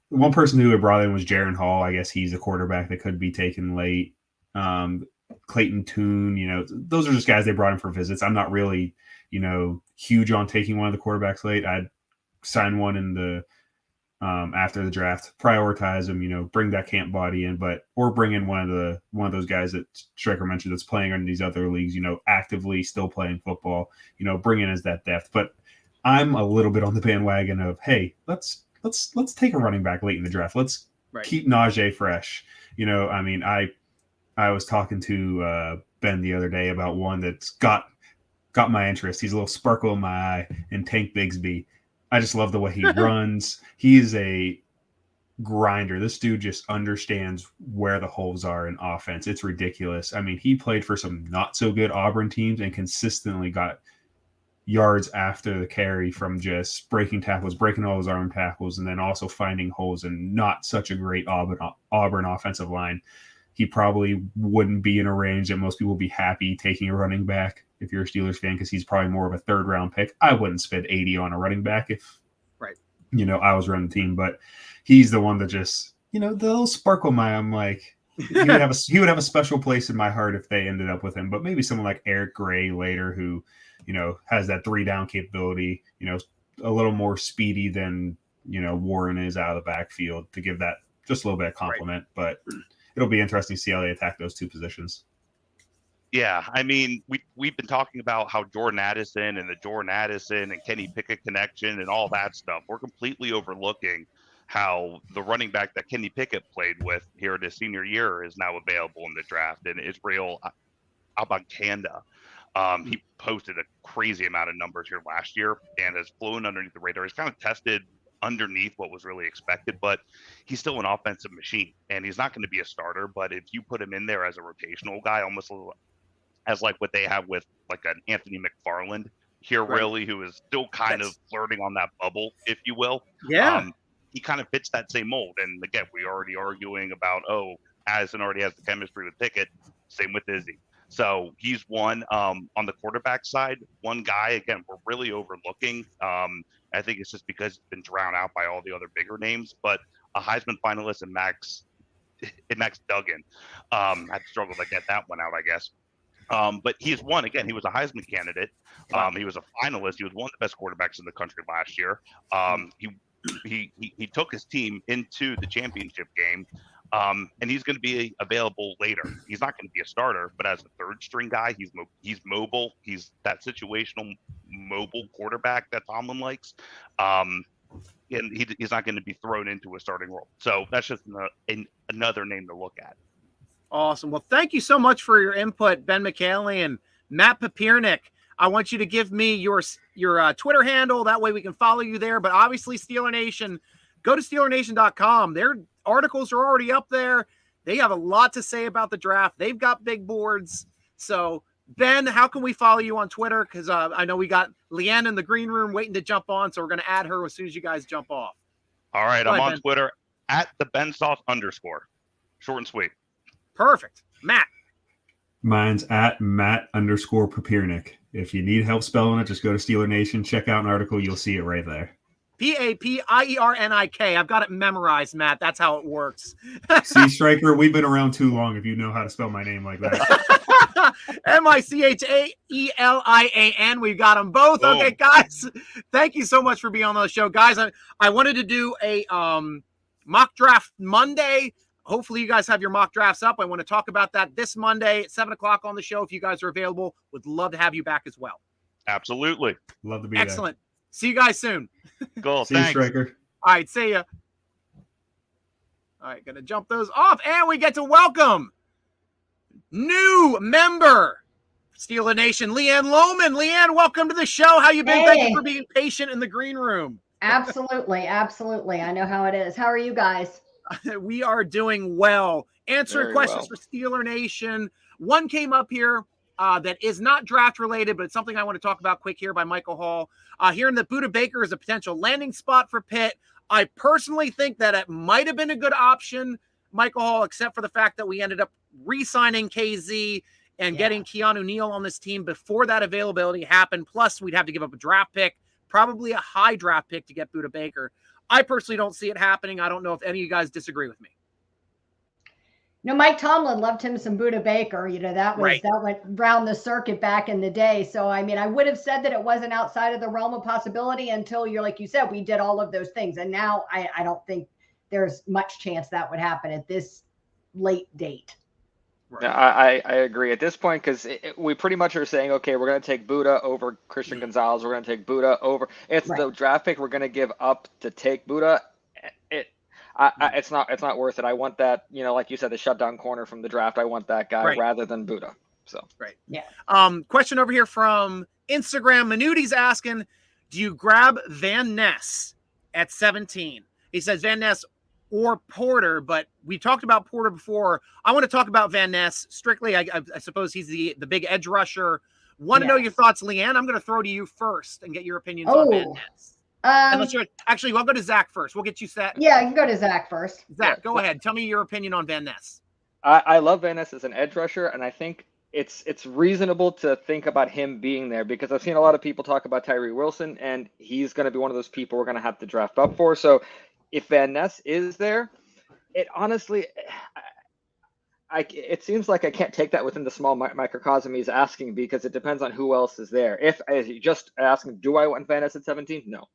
One person who had brought in was Jaron Hall. I guess he's a quarterback that could be taken late. Clayton Tune, those are just guys they brought in for visits. I'm not really, huge on taking one of the quarterbacks late. I'd sign one in the after the draft, prioritize them, bring that camp body in, or bring in one of those guys that Stryker mentioned that's playing in these other leagues, actively still playing football, bring in as that depth. But I'm a little bit on the bandwagon of, hey, let's take a running back late in the draft. Let's keep Najee fresh. I was talking to Ben the other day about one that's got my interest. He's a little sparkle in my eye, and Tank Bigsby. I just love the way he runs. He is a grinder. This dude just understands where the holes are in offense. It's ridiculous. I mean, he played for some not so good Auburn teams and consistently got yards after the carry from just breaking tackles, breaking all his arm tackles, and then also finding holes in not such a great Auburn offensive line. He probably wouldn't be in a range that most people would be happy taking a running back if you're a Steelers fan, because he's probably more of a 3rd round pick. I wouldn't spend 80 on a running back if, I was running the team, but he's the one that just, the little sparkle in my eye. I'm like, he would have a special place in my heart if they ended up with him. But maybe someone like Eric Gray later, who, has that 3-down capability, a little more speedy than, Warren is out of the backfield, to give that just a little bit of compliment. But it'll be interesting to see how they attack those 2 positions. Yeah, I mean, we've been talking about how Jordan Addison and the Jordan Addison and Kenny Pickett connection and all that stuff. We're completely overlooking how the running back that Kenny Pickett played with here in his senior year is now available in the draft, and Israel Abanikanda. He posted a crazy amount of numbers here last year and has flown underneath the radar. He's kind of tested underneath what was really expected, but he's still an offensive machine, and he's not going to be a starter. But if you put him in there as a rotational guy, almost as like what they have with like an Anthony McFarland here, really, who is still kind of flirting on that bubble, if you will. Yeah. He kind of fits that same mold. And again, we already arguing about, Addison already has the chemistry with Pickett. Same with Izzy. So he's one. On the quarterback side, one guy, again, we're really overlooking. I think it's just because he's been drowned out by all the other bigger names, but a Heisman finalist in Max Duggan. I'd struggle to get that one out, I guess. But he's one. Again, he was a Heisman candidate. He was a finalist. He was one of the best quarterbacks in the country last year. He took his team into the championship game, and he's going to be available later. He's not going to be a starter, but as a 3rd string guy, he's mobile. He's that situational mobile quarterback that Tomlin likes. And he's not going to be thrown into a starting role. So that's just another name to look at. Awesome. Well, thank you so much for your input, Ben Michaelian, Matt Papiernik. I want you to give me your Twitter handle. That way we can follow you there. But obviously, Steeler Nation, go to SteelerNation.com. Their articles are already up there. They have a lot to say about the draft. They've got big boards. So, Ben, how can we follow you on Twitter? Because I know we got LeeAnn in the green room waiting to jump on. So we're going to add her as soon as you guys jump off. All right. Go I'm ahead, on Ben. Twitter at the @BenSauce_. Short and sweet. Perfect. Matt. Mine's at Matt_Papiernik. If you need help spelling it, just go to Steeler Nation, check out an article. You'll see it right there. Papiernik. I've got it memorized, Matt. That's how it works. G.STryker, we've been around too long if you know how to spell my name like that. Michaelian. We've got them both. Boom. Okay, guys. Thank you so much for being on the show. Guys, I wanted to do a mock draft Monday. Hopefully you guys have your mock drafts up. I want to talk about that this Monday at 7 o'clock on the show. If you guys are available, would love to have you back as well. Absolutely. Love to be Excellent. See you guys soon. Cool. there. Thanks. G.STryker. All right, see ya. All right, gonna jump those off, and we get to welcome new member, Steeler Nation, LeeAnn Lowman. LeeAnn, welcome to the show. How you been? Hey. Thank you for being patient in the green room. Absolutely. I know how it is. How are you guys? We are doing well. Answering Very questions well. for Steeler Nation. One came up here that is not draft related, but it's something I want to talk about quick here by Michael Hall. Hearing that Budda Baker is a potential landing spot for Pitt. I personally think that it might have been a good option, Michael Hall, except for the fact that we ended up re-signing KZ and getting Keanu Neal on this team before that availability happened. Plus, we'd have to give up a draft pick, probably a high draft pick to get Budda Baker. I personally don't see it happening. I don't know if any of you guys disagree with me. No, Mike Tomlin loved him some Budda Baker. You know, that Right. went round the circuit back in the day. So, I mean, I would have said that it wasn't outside of the realm of possibility until you're, like you said, we did all of those things. And now I don't think there's much chance that would happen at this late date. Right. Yeah, I agree at this point, because we pretty much are saying, okay, we're going to take Budda over Christian Gonzalez. We're going to take Budda over. It's Right. the draft pick we're going to give up to take Budda. It's not worth it. I want that, like you said, the shutdown corner from the draft. I want that guy Right. rather than Budda. So Right. Yeah. Question over here from Instagram. Manuti's asking, do you grab Van Ness at 17? He says Van Ness or Porter, but we talked about Porter before. I want to talk about Van Ness strictly. I suppose he's the big edge rusher. Want to know your thoughts, LeeAnn? I'm going to throw to you first and get your opinions on Van Ness. Unless you're actually, we'll go to Zach first. We'll get you set. Yeah, you can go to Zach first. Zach, go ahead. Tell me your opinion on Van Ness. I love Van Ness as an edge rusher, and I think it's reasonable to think about him being there, because I've seen a lot of people talk about Tyree Wilson, and he's going to be one of those people we're going to have to draft up for. So if Van Ness is there, it honestly, it seems like I can't take that within the small microcosm he's asking, because it depends on who else is there. If you just asking, do I want Van Ness at 17? No.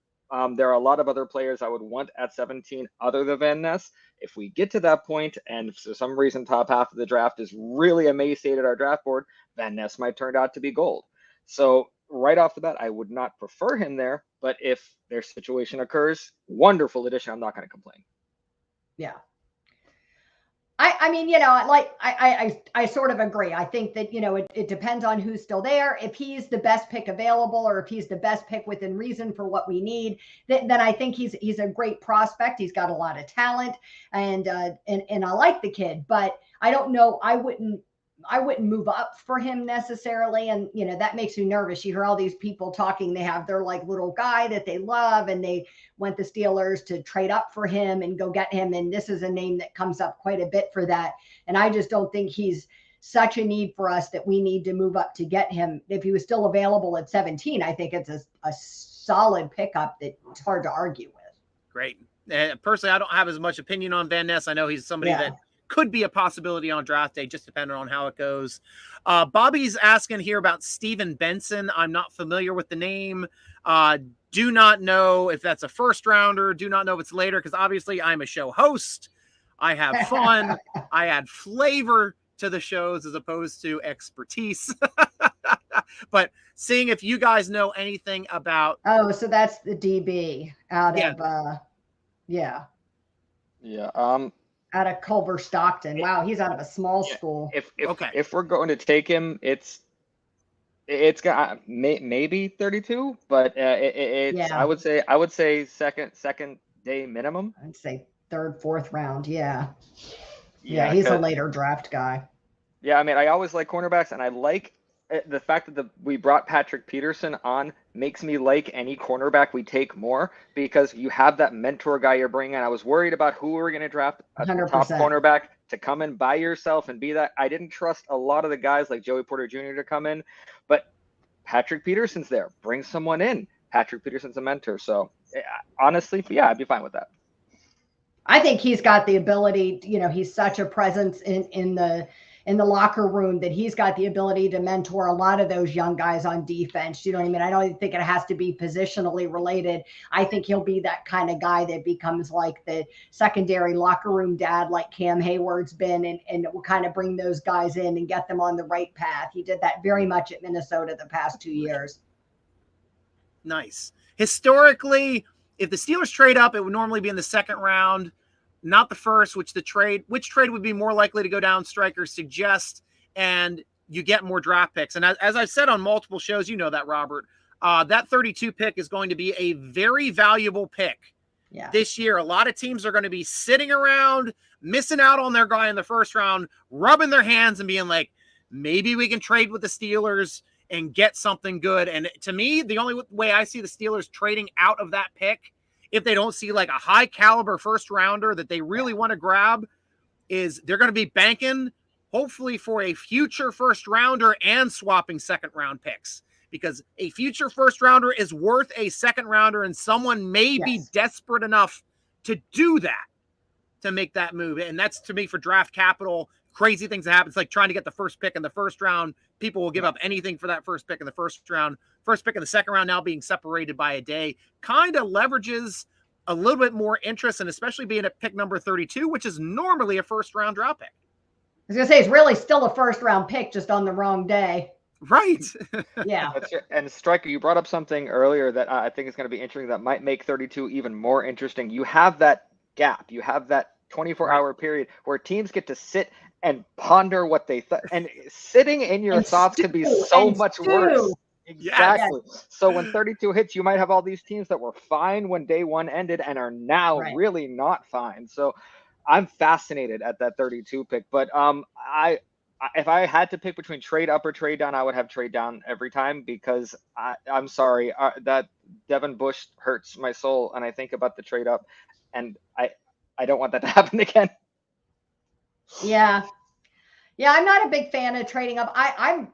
There are a lot of other players I would want at 17 other than Van Ness. If we get to that point, and for some reason top half of the draft is really emaciated our draft board, Van Ness might turn out to be gold. So right off the bat, I would not prefer him there. But if their situation occurs, wonderful addition. I'm not going to complain. Yeah. I mean, I sort of agree. I think that, it depends on who's still there. If he's the best pick available, or if he's the best pick within reason for what we need, then I think he's a great prospect. He's got a lot of talent, and I like the kid, but I don't know. I wouldn't move up for him necessarily. And, that makes me nervous. You hear all these people talking, they have their like little guy that they love, and they want the Steelers to trade up for him and go get him. And this is a name that comes up quite a bit for that. And I just don't think he's such a need for us that we need to move up to get him. If he was still available at 17, I think it's a solid pickup that it's hard to argue with. Great. Personally, I don't have as much opinion on Van Ness. I know he's somebody that could be a possibility on draft day, just depending on how it goes. Bobby's asking here about Steven Benson. I'm not familiar with the name. Do not know if that's a first rounder. Do not know if it's later, because obviously I'm a show host. I have fun. I add flavor to the shows as opposed to expertise. But seeing if you guys know anything about. Oh, so that's the DB out of, Yeah. Out of Culver Stockton. Wow, he's out of a small school. If we're going to take him, it's got maybe 32, but it's I would say second day minimum. I'd say third, fourth round. Yeah, he's a later draft guy. Yeah, I mean, I always like cornerbacks, and I like the fact that we brought Patrick Peterson on makes me like any cornerback we take more, because you have that mentor guy you're bringing in. I was worried about who we were going to draft, a 100%. top cornerback to come in by yourself and be that. I didn't trust a lot of the guys like Joey Porter Jr. to come in, but Patrick Peterson's there. Bring someone in. Patrick Peterson's a mentor. So honestly, yeah, I'd be fine with that. I think he's got the ability, he's such a presence in the locker room that he's got the ability to mentor a lot of those young guys on defense. You know what I mean? I don't think it has to be positionally related. I think he'll be that kind of guy that becomes like the secondary locker room dad, like Cam Hayward's been, and will kind of bring those guys in and get them on the right path. He did that very much at Minnesota the past 2 years. Nice. Historically, if the Steelers trade up, it would normally be in the second round, not the first, which trade would be more likely to go down, Stryker suggests, and you get more draft picks. And as I've said on multiple shows, you know that, Robert, that 32 pick is going to be a very valuable pick this year. A lot of teams are going to be sitting around, missing out on their guy in the first round, rubbing their hands and being like, maybe we can trade with the Steelers and get something good. And to me, the only way I see the Steelers trading out of that pick, if they don't see like a high caliber first rounder that they really want to grab, is they're going to be banking hopefully for a future first rounder and swapping second round picks, because a future first rounder is worth a second rounder, and someone may be desperate enough to do that, to make that move. And that's, to me, for draft capital, crazy things that happen. It's like trying to get the first pick in the first round. People will give up anything for that first pick in the first round. First pick in the second round now being separated by a day kind of leverages a little bit more interest, and especially being at pick number 32, which is normally a first round draft pick. I was going to say, it's really still a first round pick, just on the wrong day. Right. Yeah. And Stryker, you brought up something earlier that I think is going to be interesting, that might make 32 even more interesting. You have that gap. You have that 24-hour period where teams get to sit and ponder what they thought. And sitting in your thoughts could be so much worse. Exactly. Yes. So when 32 hits, you might have all these teams that were fine when day one ended and are now really not fine. So I'm fascinated at that 32 pick. But if I had to pick between trade up or trade down, I would have trade down every time, because I'm sorry, that Devin Bush hurts my soul. And I think about the trade up, and I don't want that to happen again. Yeah. I'm not a big fan of trading up. I'm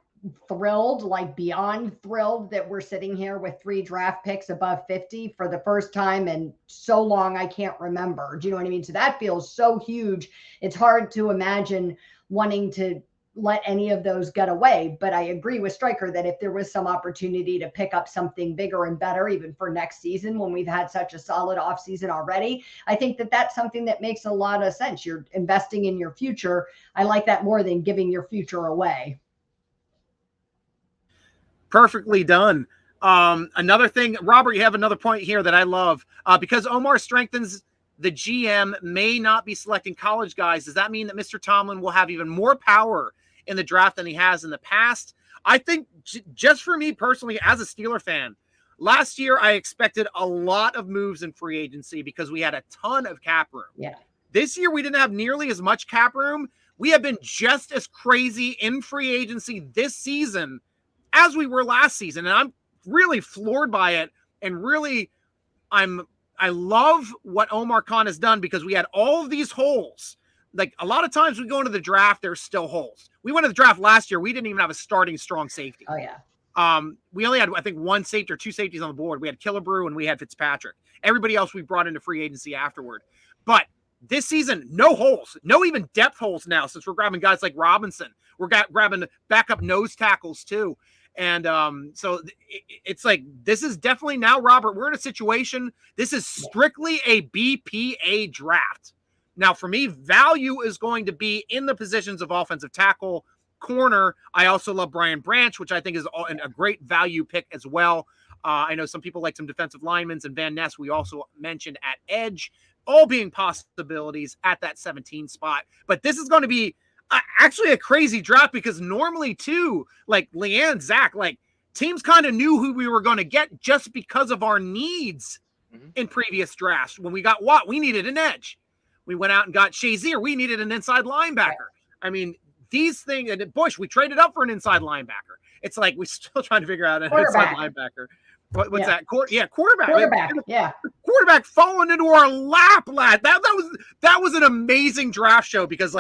thrilled, like beyond thrilled, that we're sitting here with 3 draft picks above 50 for the first time in so long I can't remember. Do you know what I mean? So that feels so huge. It's hard to imagine wanting to let any of those get away. But I agree with Stryker that if there was some opportunity to pick up something bigger and better, even for next season, when we've had such a solid offseason already, I think that that's something that makes a lot of sense. You're investing in your future. I like that more than giving your future away. Perfectly done. Another thing, Robert, you have another point here that I love. Because Omar strengthens, the GM may not be selecting college guys. Does that mean that Mr. Tomlin will have even more power in the draft than he has in the past? I think just for me personally, as a Steeler fan, last year I expected a lot of moves in free agency because we had a ton of cap room. Yeah. This year we didn't have nearly as much cap room. We have been just as crazy in free agency this season as we were last season. And I'm really floored by it. And really, I love what Omar Khan has done, because we had all of these holes. Like, a lot of times we go into the draft, there's still holes. We went to the draft last year. We didn't even have a starting strong safety. Oh yeah. We only had, I think, 1 safety or 2 safeties on the board. We had Killebrew and we had Fitzpatrick. Everybody else we brought into free agency afterward. But this season, no holes, no even depth holes now, since we're grabbing guys like Robinson. We're grabbing backup nose tackles too. And so it's like, this is definitely now, Robert, we're in a situation, this is strictly a BPA draft. Now, for me, value is going to be in the positions of offensive tackle, corner. I also love Brian Branch, which I think is a great value pick as well. I know some people like some defensive linemen, and Van Ness we also mentioned at edge. all being possibilities at that 17 spot. But this is going to be actually a crazy draft because normally too, like LeeAnn, Zac, like teams kind of knew who we were going to get just because of our needs in previous drafts. When we got Watt, we needed an edge. We went out and got Shazier. We needed an inside linebacker. I mean, these things, and Bush, we traded up for an inside linebacker. It's like we're still trying to figure out an inside linebacker. What's that? Quarterback. Quarterback. Yeah. Quarterback falling into our lap, lad. That was an amazing draft show because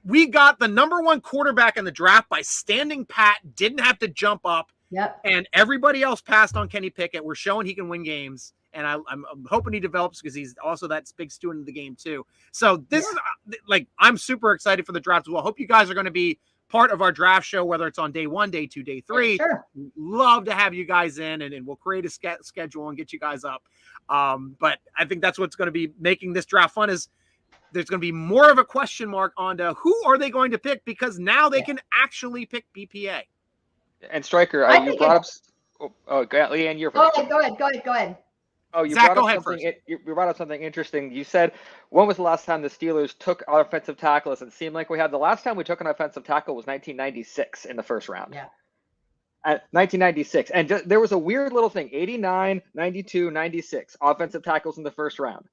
we got the number one quarterback in the draft by standing pat, didn't have to jump up. Yep. And everybody else passed on Kenny Pickett. We're showing he can win games. And I'm hoping he develops because he's also that big student of the game too. So this is like, I'm super excited for the draft as well. Hope you guys are going to be part of our draft show, whether it's on day 1, day 2, day 3. Sure. Love to have you guys in and we'll create a schedule and get you guys up. But I think that's what's going to be making this draft fun is there's going to be more of a question mark on who are they going to pick because now they can actually pick BPA. And Striker, you brought up. Oh, go ahead, LeeAnn, you're first. Go ahead. Oh, you Zac, brought up something. You brought up something interesting. You said, when was the last time the Steelers took our offensive tackles? And it seemed like the last time we took an offensive tackle was 1996 in the first round. Yeah. At 1996, and there was a weird little thing: 89, 92, 96 offensive tackles in the first round.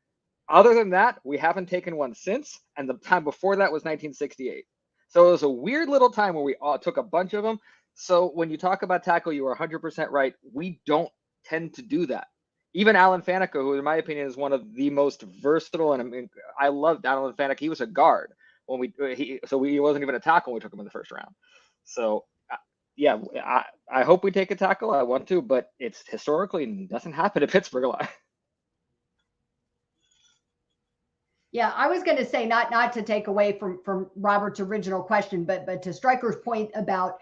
Other than that, we haven't taken one since. And the time before that was 1968. So it was a weird little time where we all took a bunch of them. So when you talk about tackle, you are 100% right. We don't tend to do that. Even Alan Faneca, who in my opinion is one of the most versatile, and I mean, I loved Alan Faneca. He was a guard when he wasn't even a tackle when we took him in the first round. So I hope we take a tackle. I want to, but it's historically doesn't happen at Pittsburgh a lot. Yeah, I was going to say not to take away from Robert's original question, but to Stryker's point about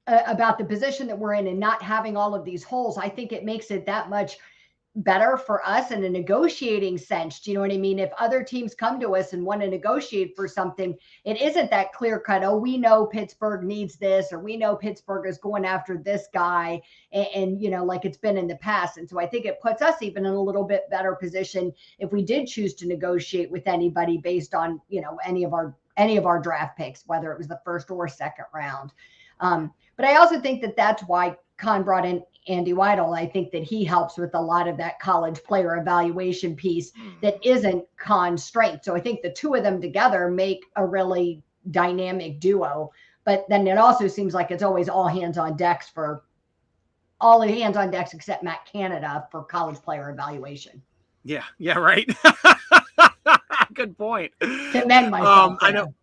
about the position that we're in and not having all of these holes, I think it makes it that much better for us in a negotiating sense. Do you know what I mean? If other teams come to us and want to negotiate for something, it isn't that clear cut. Oh, we know Pittsburgh needs this, or we know Pittsburgh is going after this guy, and like it's been in the past. And so I think it puts us even in a little bit better position if we did choose to negotiate with anybody based on any of our draft picks, whether it was the first or second round. But I also think that that's why Con brought in Andy Weidel. I think that he helps with a lot of that college player evaluation piece that isn't Con's strength. So I think the two of them together make a really dynamic duo. But then it also seems like it's always all hands on decks except Matt Canada for college player evaluation. Yeah, right. Good point. Commend myself. I know.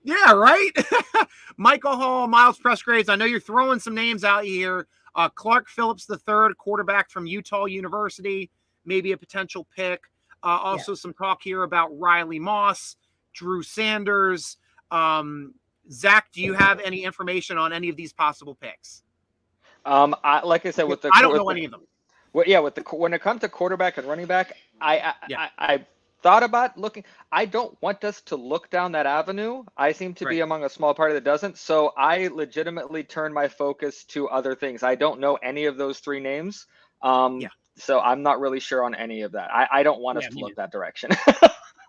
Yeah, right. Michael Hall, Miles Pressgraves. I know you're throwing some names out here. Clark Phillips III, quarterback from Utah University, maybe a potential pick. Also some talk here about Riley Moss, Drew Sanders. Zac, do you have any information on any of these possible picks? Like I said, I don't know any of them. Well, when it comes to quarterback and running back, I thought about looking. I don't want us to look down that avenue. I seem to be among a small party that doesn't. So I legitimately turn my focus to other things. I don't know any of those three names. So I'm not really sure on any of that. I don't want us to look that direction.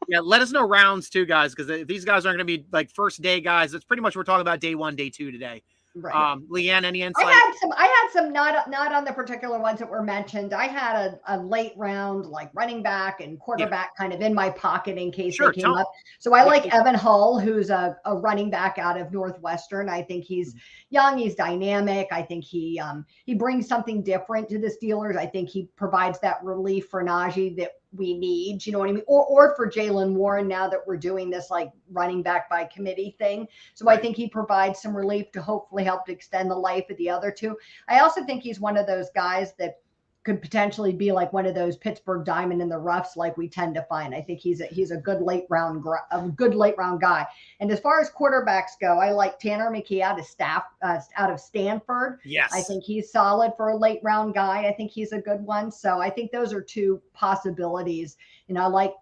Yeah, let us know rounds too, guys, because if these guys aren't going to be like first day guys, it's pretty much we're talking about day 1, day 2 today. Right. LeeAnn, any insight? I had some not on the particular ones that were mentioned. I had a late round like running back and quarterback kind of in my pocket in case they came up. So I like Evan Hull, who's a running back out of Northwestern. I think he's young, he's dynamic. I think he brings something different to the Steelers. I think he provides that relief for Najee that we need, you know what I mean? Or for Jaylen Warren now that we're doing this like running back by committee thing. So I think he provides some relief to hopefully help to extend the life of the other two. I also think he's one of those guys that could potentially be like one of those Pittsburgh diamond in the roughs like we tend to find. I think he's a good late round guy. And as far as quarterbacks go, I like Tanner McKee out of Stanford. Yes. I think he's solid for a late round guy. I think he's a good one. So I think those are two possibilities. Like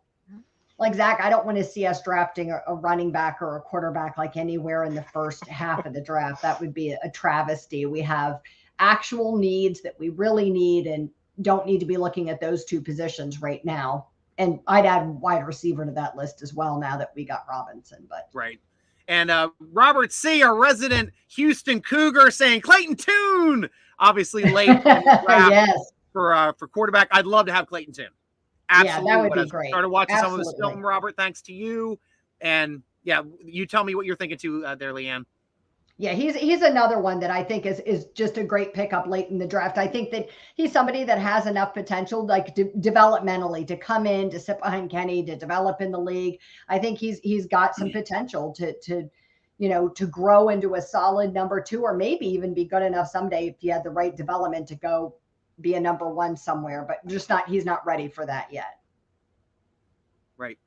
Zac, I don't want to see us drafting a running back or a quarterback like anywhere in the first half of the draft. That would be a travesty. We have actual needs that we really need, and don't need to be looking at those two positions right now. And I'd add wide receiver to that list as well now that we got Robinson. But right. And Robert C., our resident Houston Cougar, saying Clayton Tune, obviously late in the draft yes, for quarterback. I'd love to have Clayton Tune. Absolutely. Yeah, that would but be great. Started watching some of this Absolutely. film, Robert, thanks to you. And yeah, you tell me what you're thinking too there, LeeAnn. Yeah, he's another one that I think is just a great pickup late in the draft. I think that he's somebody that has enough potential, like developmentally, to come in, to sit behind Kenny, to develop in the league. I think he's got some potential to to grow into a solid number 2, or maybe even be good enough someday if he had the right development to go be a number 1 somewhere. But he's not ready for that yet. Right.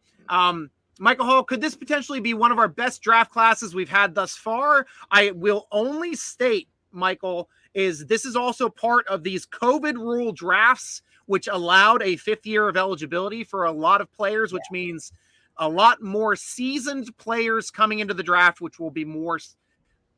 Michael Hall, could this potentially be one of our best draft classes we've had thus far? I will only state, Michael, this is also part of these COVID rule drafts, which allowed a 5th year of eligibility for a lot of players, which means a lot more seasoned players coming into the draft, which will be more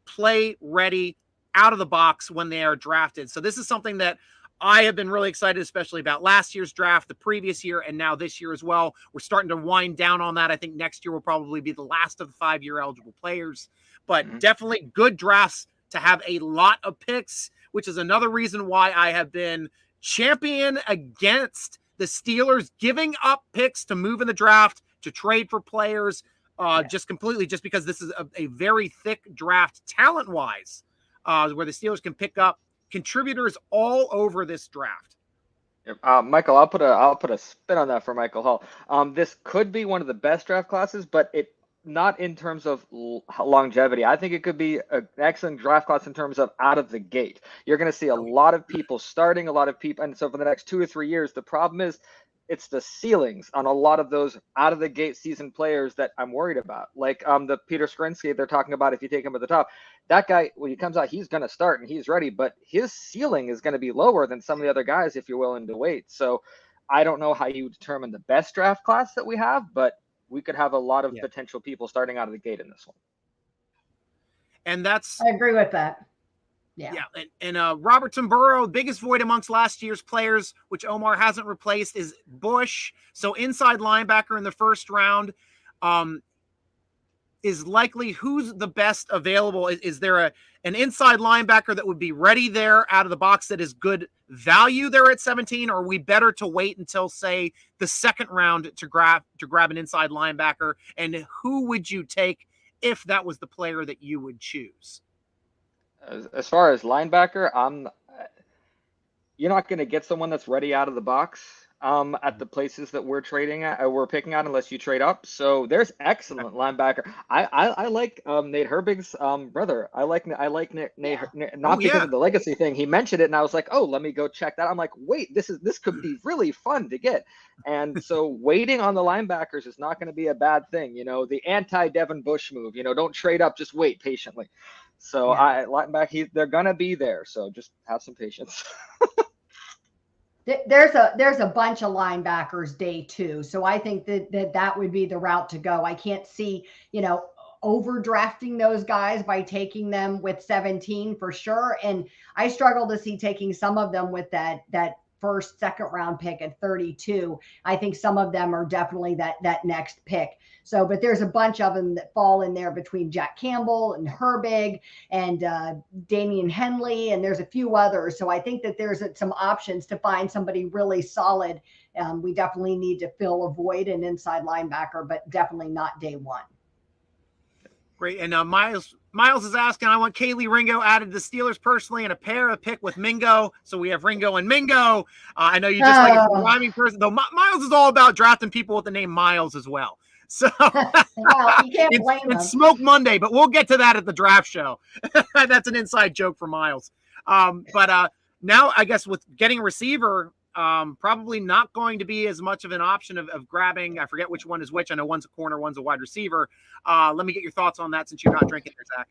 play ready out of the box when they are drafted. So this is something that I have been really excited, especially about last year's draft, the previous year, and now this year as well. We're starting to wind down on that. I think next year will probably be the last of the 5-year eligible players, but definitely good drafts to have a lot of picks, which is another reason why I have been champion against the Steelers giving up picks to move in the draft, to trade for players, just because this is a very thick draft talent-wise, where the Steelers can pick up contributors all over this draft. Michael, I'll put a spin on that for Michael Hall. This could be one of the best draft classes, but not in terms of longevity. I think it could be an excellent draft class in terms of out of the gate. You're going to see a lot of people starting, a lot of people, and so for the next 2 or 3 years, the problem is it's the ceilings on a lot of those out of the gate seasoned players that I'm worried about. Like the Peter Skrinsky, they're talking about if you take him at the top, that guy, when he comes out, he's going to start and he's ready, but his ceiling is going to be lower than some of the other guys if you're willing to wait. So I don't know how you determine the best draft class that we have, but we could have a lot of potential people starting out of the gate in this one. And I agree with that. Yeah. And Robertson Burrow, biggest void amongst last year's players, which Omar hasn't replaced, is Bush. So inside linebacker in the first round is likely. Who's the best available? Is there an inside linebacker that would be ready there out of the box that is good value there at 17? Or are we better to wait until, say, the second round to grab an inside linebacker? And who would you take if that was the player that you would choose? As far as linebacker, you're not going to get someone that's ready out of the box at the places that we're picking at unless you trade up. So there's excellent linebacker. I like Nate Herbig's brother. I like Nate, not because of the legacy thing. He mentioned it, and I was like, oh, let me go check that. I'm like, wait, this could be really fun to get. And so waiting on the linebackers is not going to be a bad thing. The anti-Devin Bush move. Don't trade up, just wait patiently. So linebacker, they're gonna be there. So just have some patience. There's a bunch of linebackers day 2. So I think that would be the route to go. I can't see, overdrafting those guys by taking them with 17 for sure. And I struggle to see taking some of them with that second round pick at 32. I think some of them are definitely that next pick. So, but there's a bunch of them that fall in there between Jack Campbell and Herbig and Damian Henley, and there's a few others. So I think that there's some options to find somebody really solid. We definitely need to fill a void in inside linebacker, but definitely not day 1. Great. And Miles is asking, I want Kaylee Ringo added to the Steelers personally and a pair of pick with Mingo. So we have Ringo and Mingo. I know you just like a rhyming person, though. Miles is all about drafting people with the name Miles as well. So well, you can't blame them. It's Smoke Monday, but we'll get to that at the draft show. That's an inside joke for Miles. But now I guess with getting a receiver, probably not going to be as much of an option of grabbing. I forget which one is which. I know one's a corner, one's a wide receiver. Let me get your thoughts on that since you're not drinking there, Zach.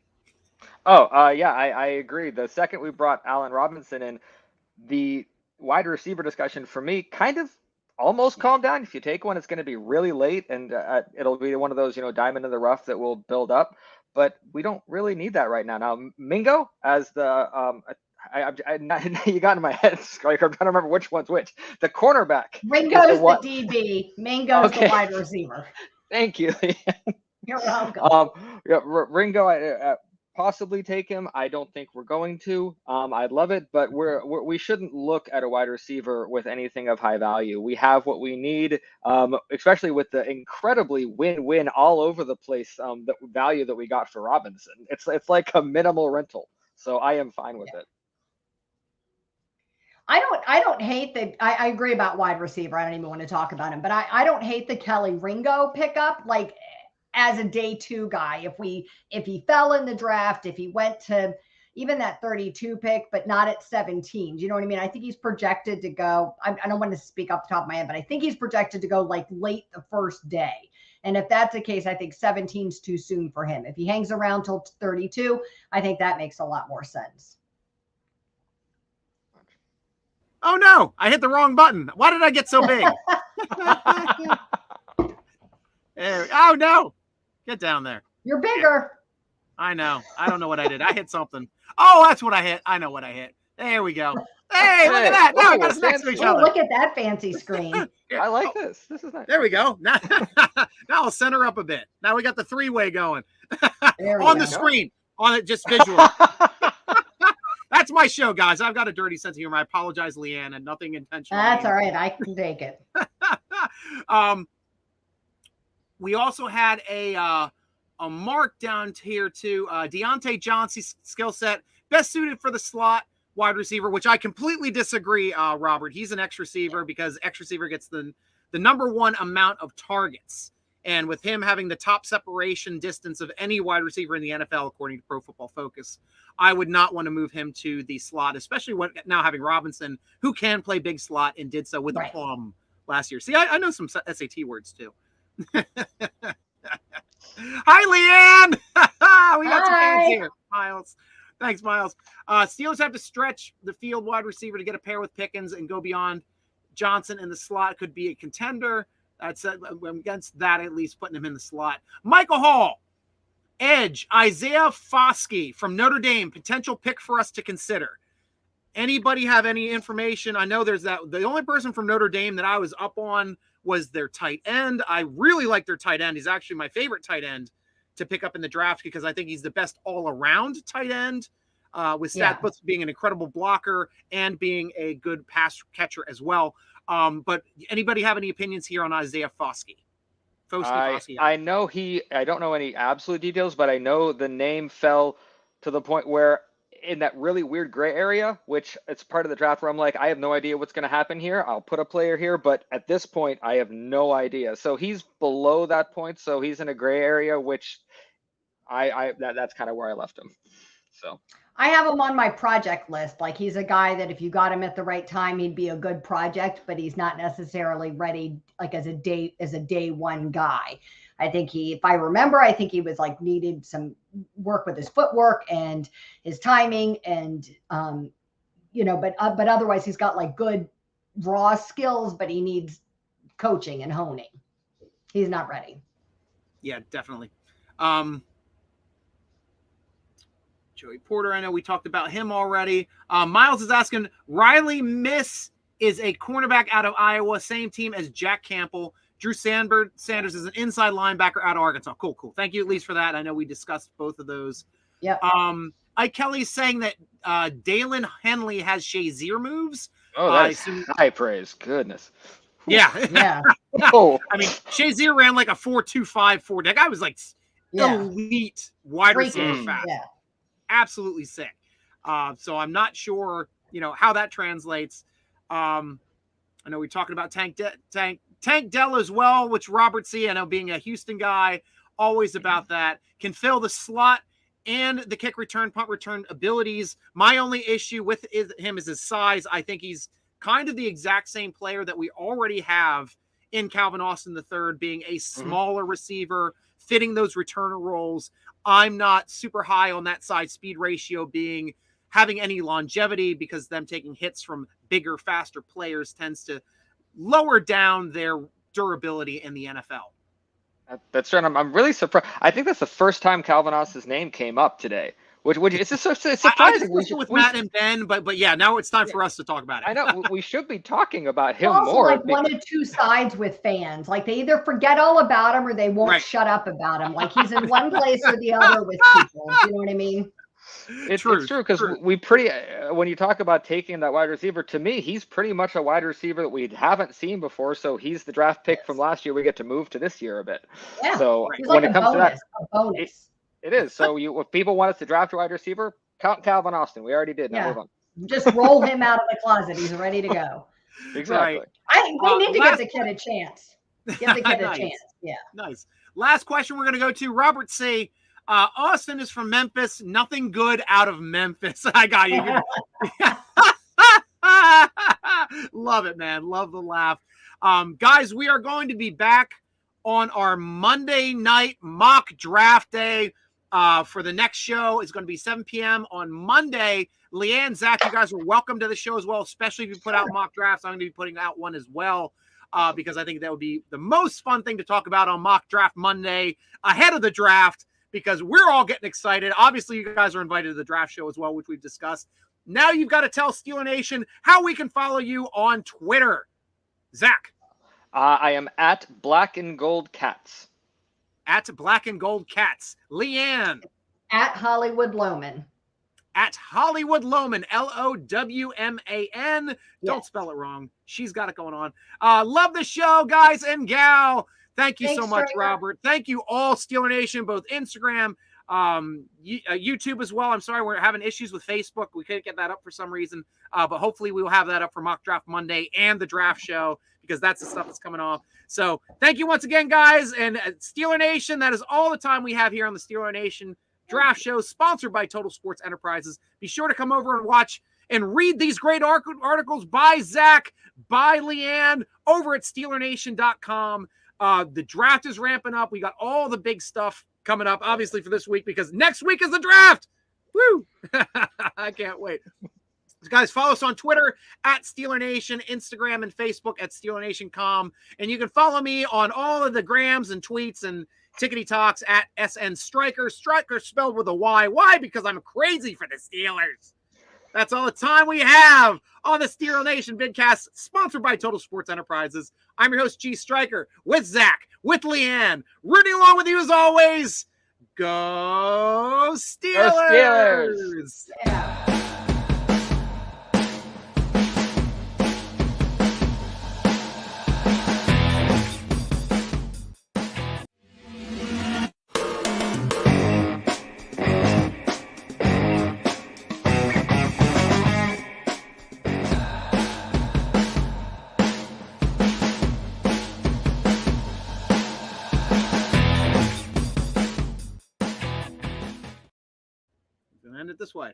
I agree. The second we brought Allen Robinson in, the wide receiver discussion for me kind of almost calmed down. If you take one, it's going to be really late, and it'll be one of those, diamond in the rough that will build up. But we don't really need that right now. Now, Mingo as the you got in my head, Striker. I'm trying to remember which one's which. The cornerback. Ringo's the DB. Mingo's the wide receiver. Thank you. You're welcome. Yeah, Ringo, possibly take him. I don't think we're going to. I'd love it, but we shouldn't look at a wide receiver with anything of high value. We have what we need, especially with the incredibly win-win all over the place the value that we got for Robinson. It's like a minimal rental, so I am fine with it. I don't hate that. I agree about wide receiver. I don't even want to talk about him, but I don't hate the Kelly Ringo pickup. Like, as a day 2 guy, if he fell in the draft, if he went to even that 32 pick, but not at 17, you know what I mean? I think he's projected to go, I don't want to speak off the top of my head, but I think he's projected to go like late the first day. And if that's the case, I think 17's too soon for him. If he hangs around till 32, I think that makes a lot more sense. Oh no, I hit the wrong button. Why did I get so big? Oh no. Get down there. You're bigger. I know. I don't know what I did. I hit something. Oh, that's what I hit. I know what I hit. There we go. Hey, look at that. Now we got us next to each other. Look at that fancy screen. I like this. This is nice. There we go. Now I'll center up a bit. Now we got the 3-way going on the screen. On it, just visual. That's my show, guys. I've got a dirty sense of humor. I apologize, LeeAnn, and nothing intentional. That's all right. I can take it. We also had a mark down here to Deontay Johnson's skill set, best suited for the slot wide receiver, which I completely disagree, Robert. He's an X receiver because X receiver gets the number 1 amount of targets. And with him having the top separation distance of any wide receiver in the NFL, according to Pro Football Focus, I would not want to move him to the slot, especially now having Robinson, who can play big slot and did so with a plum last year. See, I know some SAT words too. Hi, LeeAnn. We got some fans here. Miles. Thanks, Miles. Steelers have to stretch the field wide receiver to get a pair with Pickens and go beyond Johnson in the slot. Could be a contender. That's against that, at least putting him in the slot. Michael Hall, edge, Isaiah Foskey from Notre Dame, potential pick for us to consider. Anybody have any information? I know there's that. The only person from Notre Dame that I was up on was their tight end. I really like their tight end. He's actually my favorite tight end to pick up in the draft because I think he's the best all-around tight end with Statbooks being an incredible blocker and being a good pass catcher as well. But anybody have any opinions here on Isaiah Foskey? I know I don't know any absolute details, but I know the name fell to the point where in that really weird gray area, which it's part of the draft where I'm like, I have no idea what's going to happen here. I'll put a player here, but at this point, I have no idea. So he's below that point. So he's in a gray area, which that's kind of where I left him. So I have him on my project list. Like, he's a guy that if you got him at the right time, he'd be a good project, but he's not necessarily ready like as a day 1 guy. I think if I remember, I think he was like needed some work with his footwork and his timing and, but otherwise he's got like good raw skills, but he needs coaching and honing. He's not ready. Yeah, definitely. Joey Porter, I know we talked about him already. Miles is asking, Riley Miss is a cornerback out of Iowa, same team as Jack Campbell. Drew Sanders is an inside linebacker out of Arkansas. Cool. Thank you at least for that. I know we discussed both of those. Yeah. Ike Kelly's saying that Dalen Henley has Shazier moves. Oh, that's high praise. Goodness. Yeah. Yeah. I mean, Shazier ran like a 4.25 4. That guy was like elite wide receiver fast. Yeah. Absolutely sick. So I'm not sure, how that translates. I know we're talking about Tank Dell as well, which Robert C., I know being a Houston guy, always about that, can fill the slot and the kick return, punt return abilities. My only issue with him is his size. I think he's kind of the exact same player that we already have in Calvin Austin III, being a smaller receiver, fitting those returner roles. I'm not super high on that side speed ratio having any longevity because them taking hits from bigger, faster players tends to lower down their durability in the NFL. That's right. I'm really surprised. I think that's the first time Calvin Austin's name came up today, Which it's just so surprising. With Matt and Ben, but yeah, now it's time for us to talk about it. I know we should be talking about him also more. Like one of two sides with fans. Like they either forget all about him or they won't shut up about him. Like he's in one place or the other with people. You know what I mean? It's true because we pretty when you talk about taking that wide receiver, to me, he's pretty much a wide receiver that we haven't seen before. So he's the draft pick from last year. We get to move to this year a bit. Yeah. So he's when like it comes to that, a bonus. It is. So if people want us to draft a wide receiver, count Calvin Austin. We already did. Now move on. Just roll him out of the closet. He's ready to go. Exactly. We need to give the kid a chance. Give the kid a chance. Yeah. Nice. Last question we're going to go to Robert C. Austin is from Memphis. Nothing good out of Memphis. I got you. Love it, man. Love the laugh. Guys, we are going to be back on our Monday night mock draft day. For the next show, it's going to be 7 p.m. on Monday. LeeAnn, Zac, you guys are welcome to the show as well, especially if you put out mock drafts. I'm going to be putting out one as well because I think that would be the most fun thing to talk about on mock draft Monday ahead of the draft because we're all getting excited. Obviously, you guys are invited to the draft show as well, which we've discussed. Now you've got to tell Steeler Nation how we can follow you on Twitter. Zac. I am at Black and Gold Cats. At Black and Gold Cats. LeeAnn. At Hollywood Lowman. At Hollywood Lowman. Lowman. Don't spell it wrong. She's got it going on. Love the show, guys and gal. Thanks so much, Striker. Robert. Thank you all, Steeler Nation, both Instagram, YouTube as well. I'm sorry, we're having issues with Facebook. We couldn't get that up for some reason, but hopefully we will have that up for Mock Draft Monday and the draft show because that's the stuff that's coming off. So thank you once again, guys. And Steeler Nation, that is all the time we have here on the Steeler Nation Draft Show, sponsored by Total Sports Enterprises. Be sure to come over and watch and read these great articles by Zac, by LeeAnn, over at SteelerNation.com. The draft is ramping up. We got all the big stuff coming up, obviously, for this week, because next week is the draft. Woo! I can't wait. So guys, follow us on Twitter at Steeler Nation, Instagram and Facebook at SteelerNation.com. And you can follow me on all of the grams and tweets and tickety talks at SN.Striker. Striker spelled with a Y. Why? Because I'm crazy for the Steelers. That's all the time we have on the Steeler Nation Vidcast, sponsored by Total Sports Enterprises. I'm your host, G.STryker, with Zac, with LeeAnn, rooting along with you as always. Go Steelers! Go Steelers! Yeah. Gonna end it this way.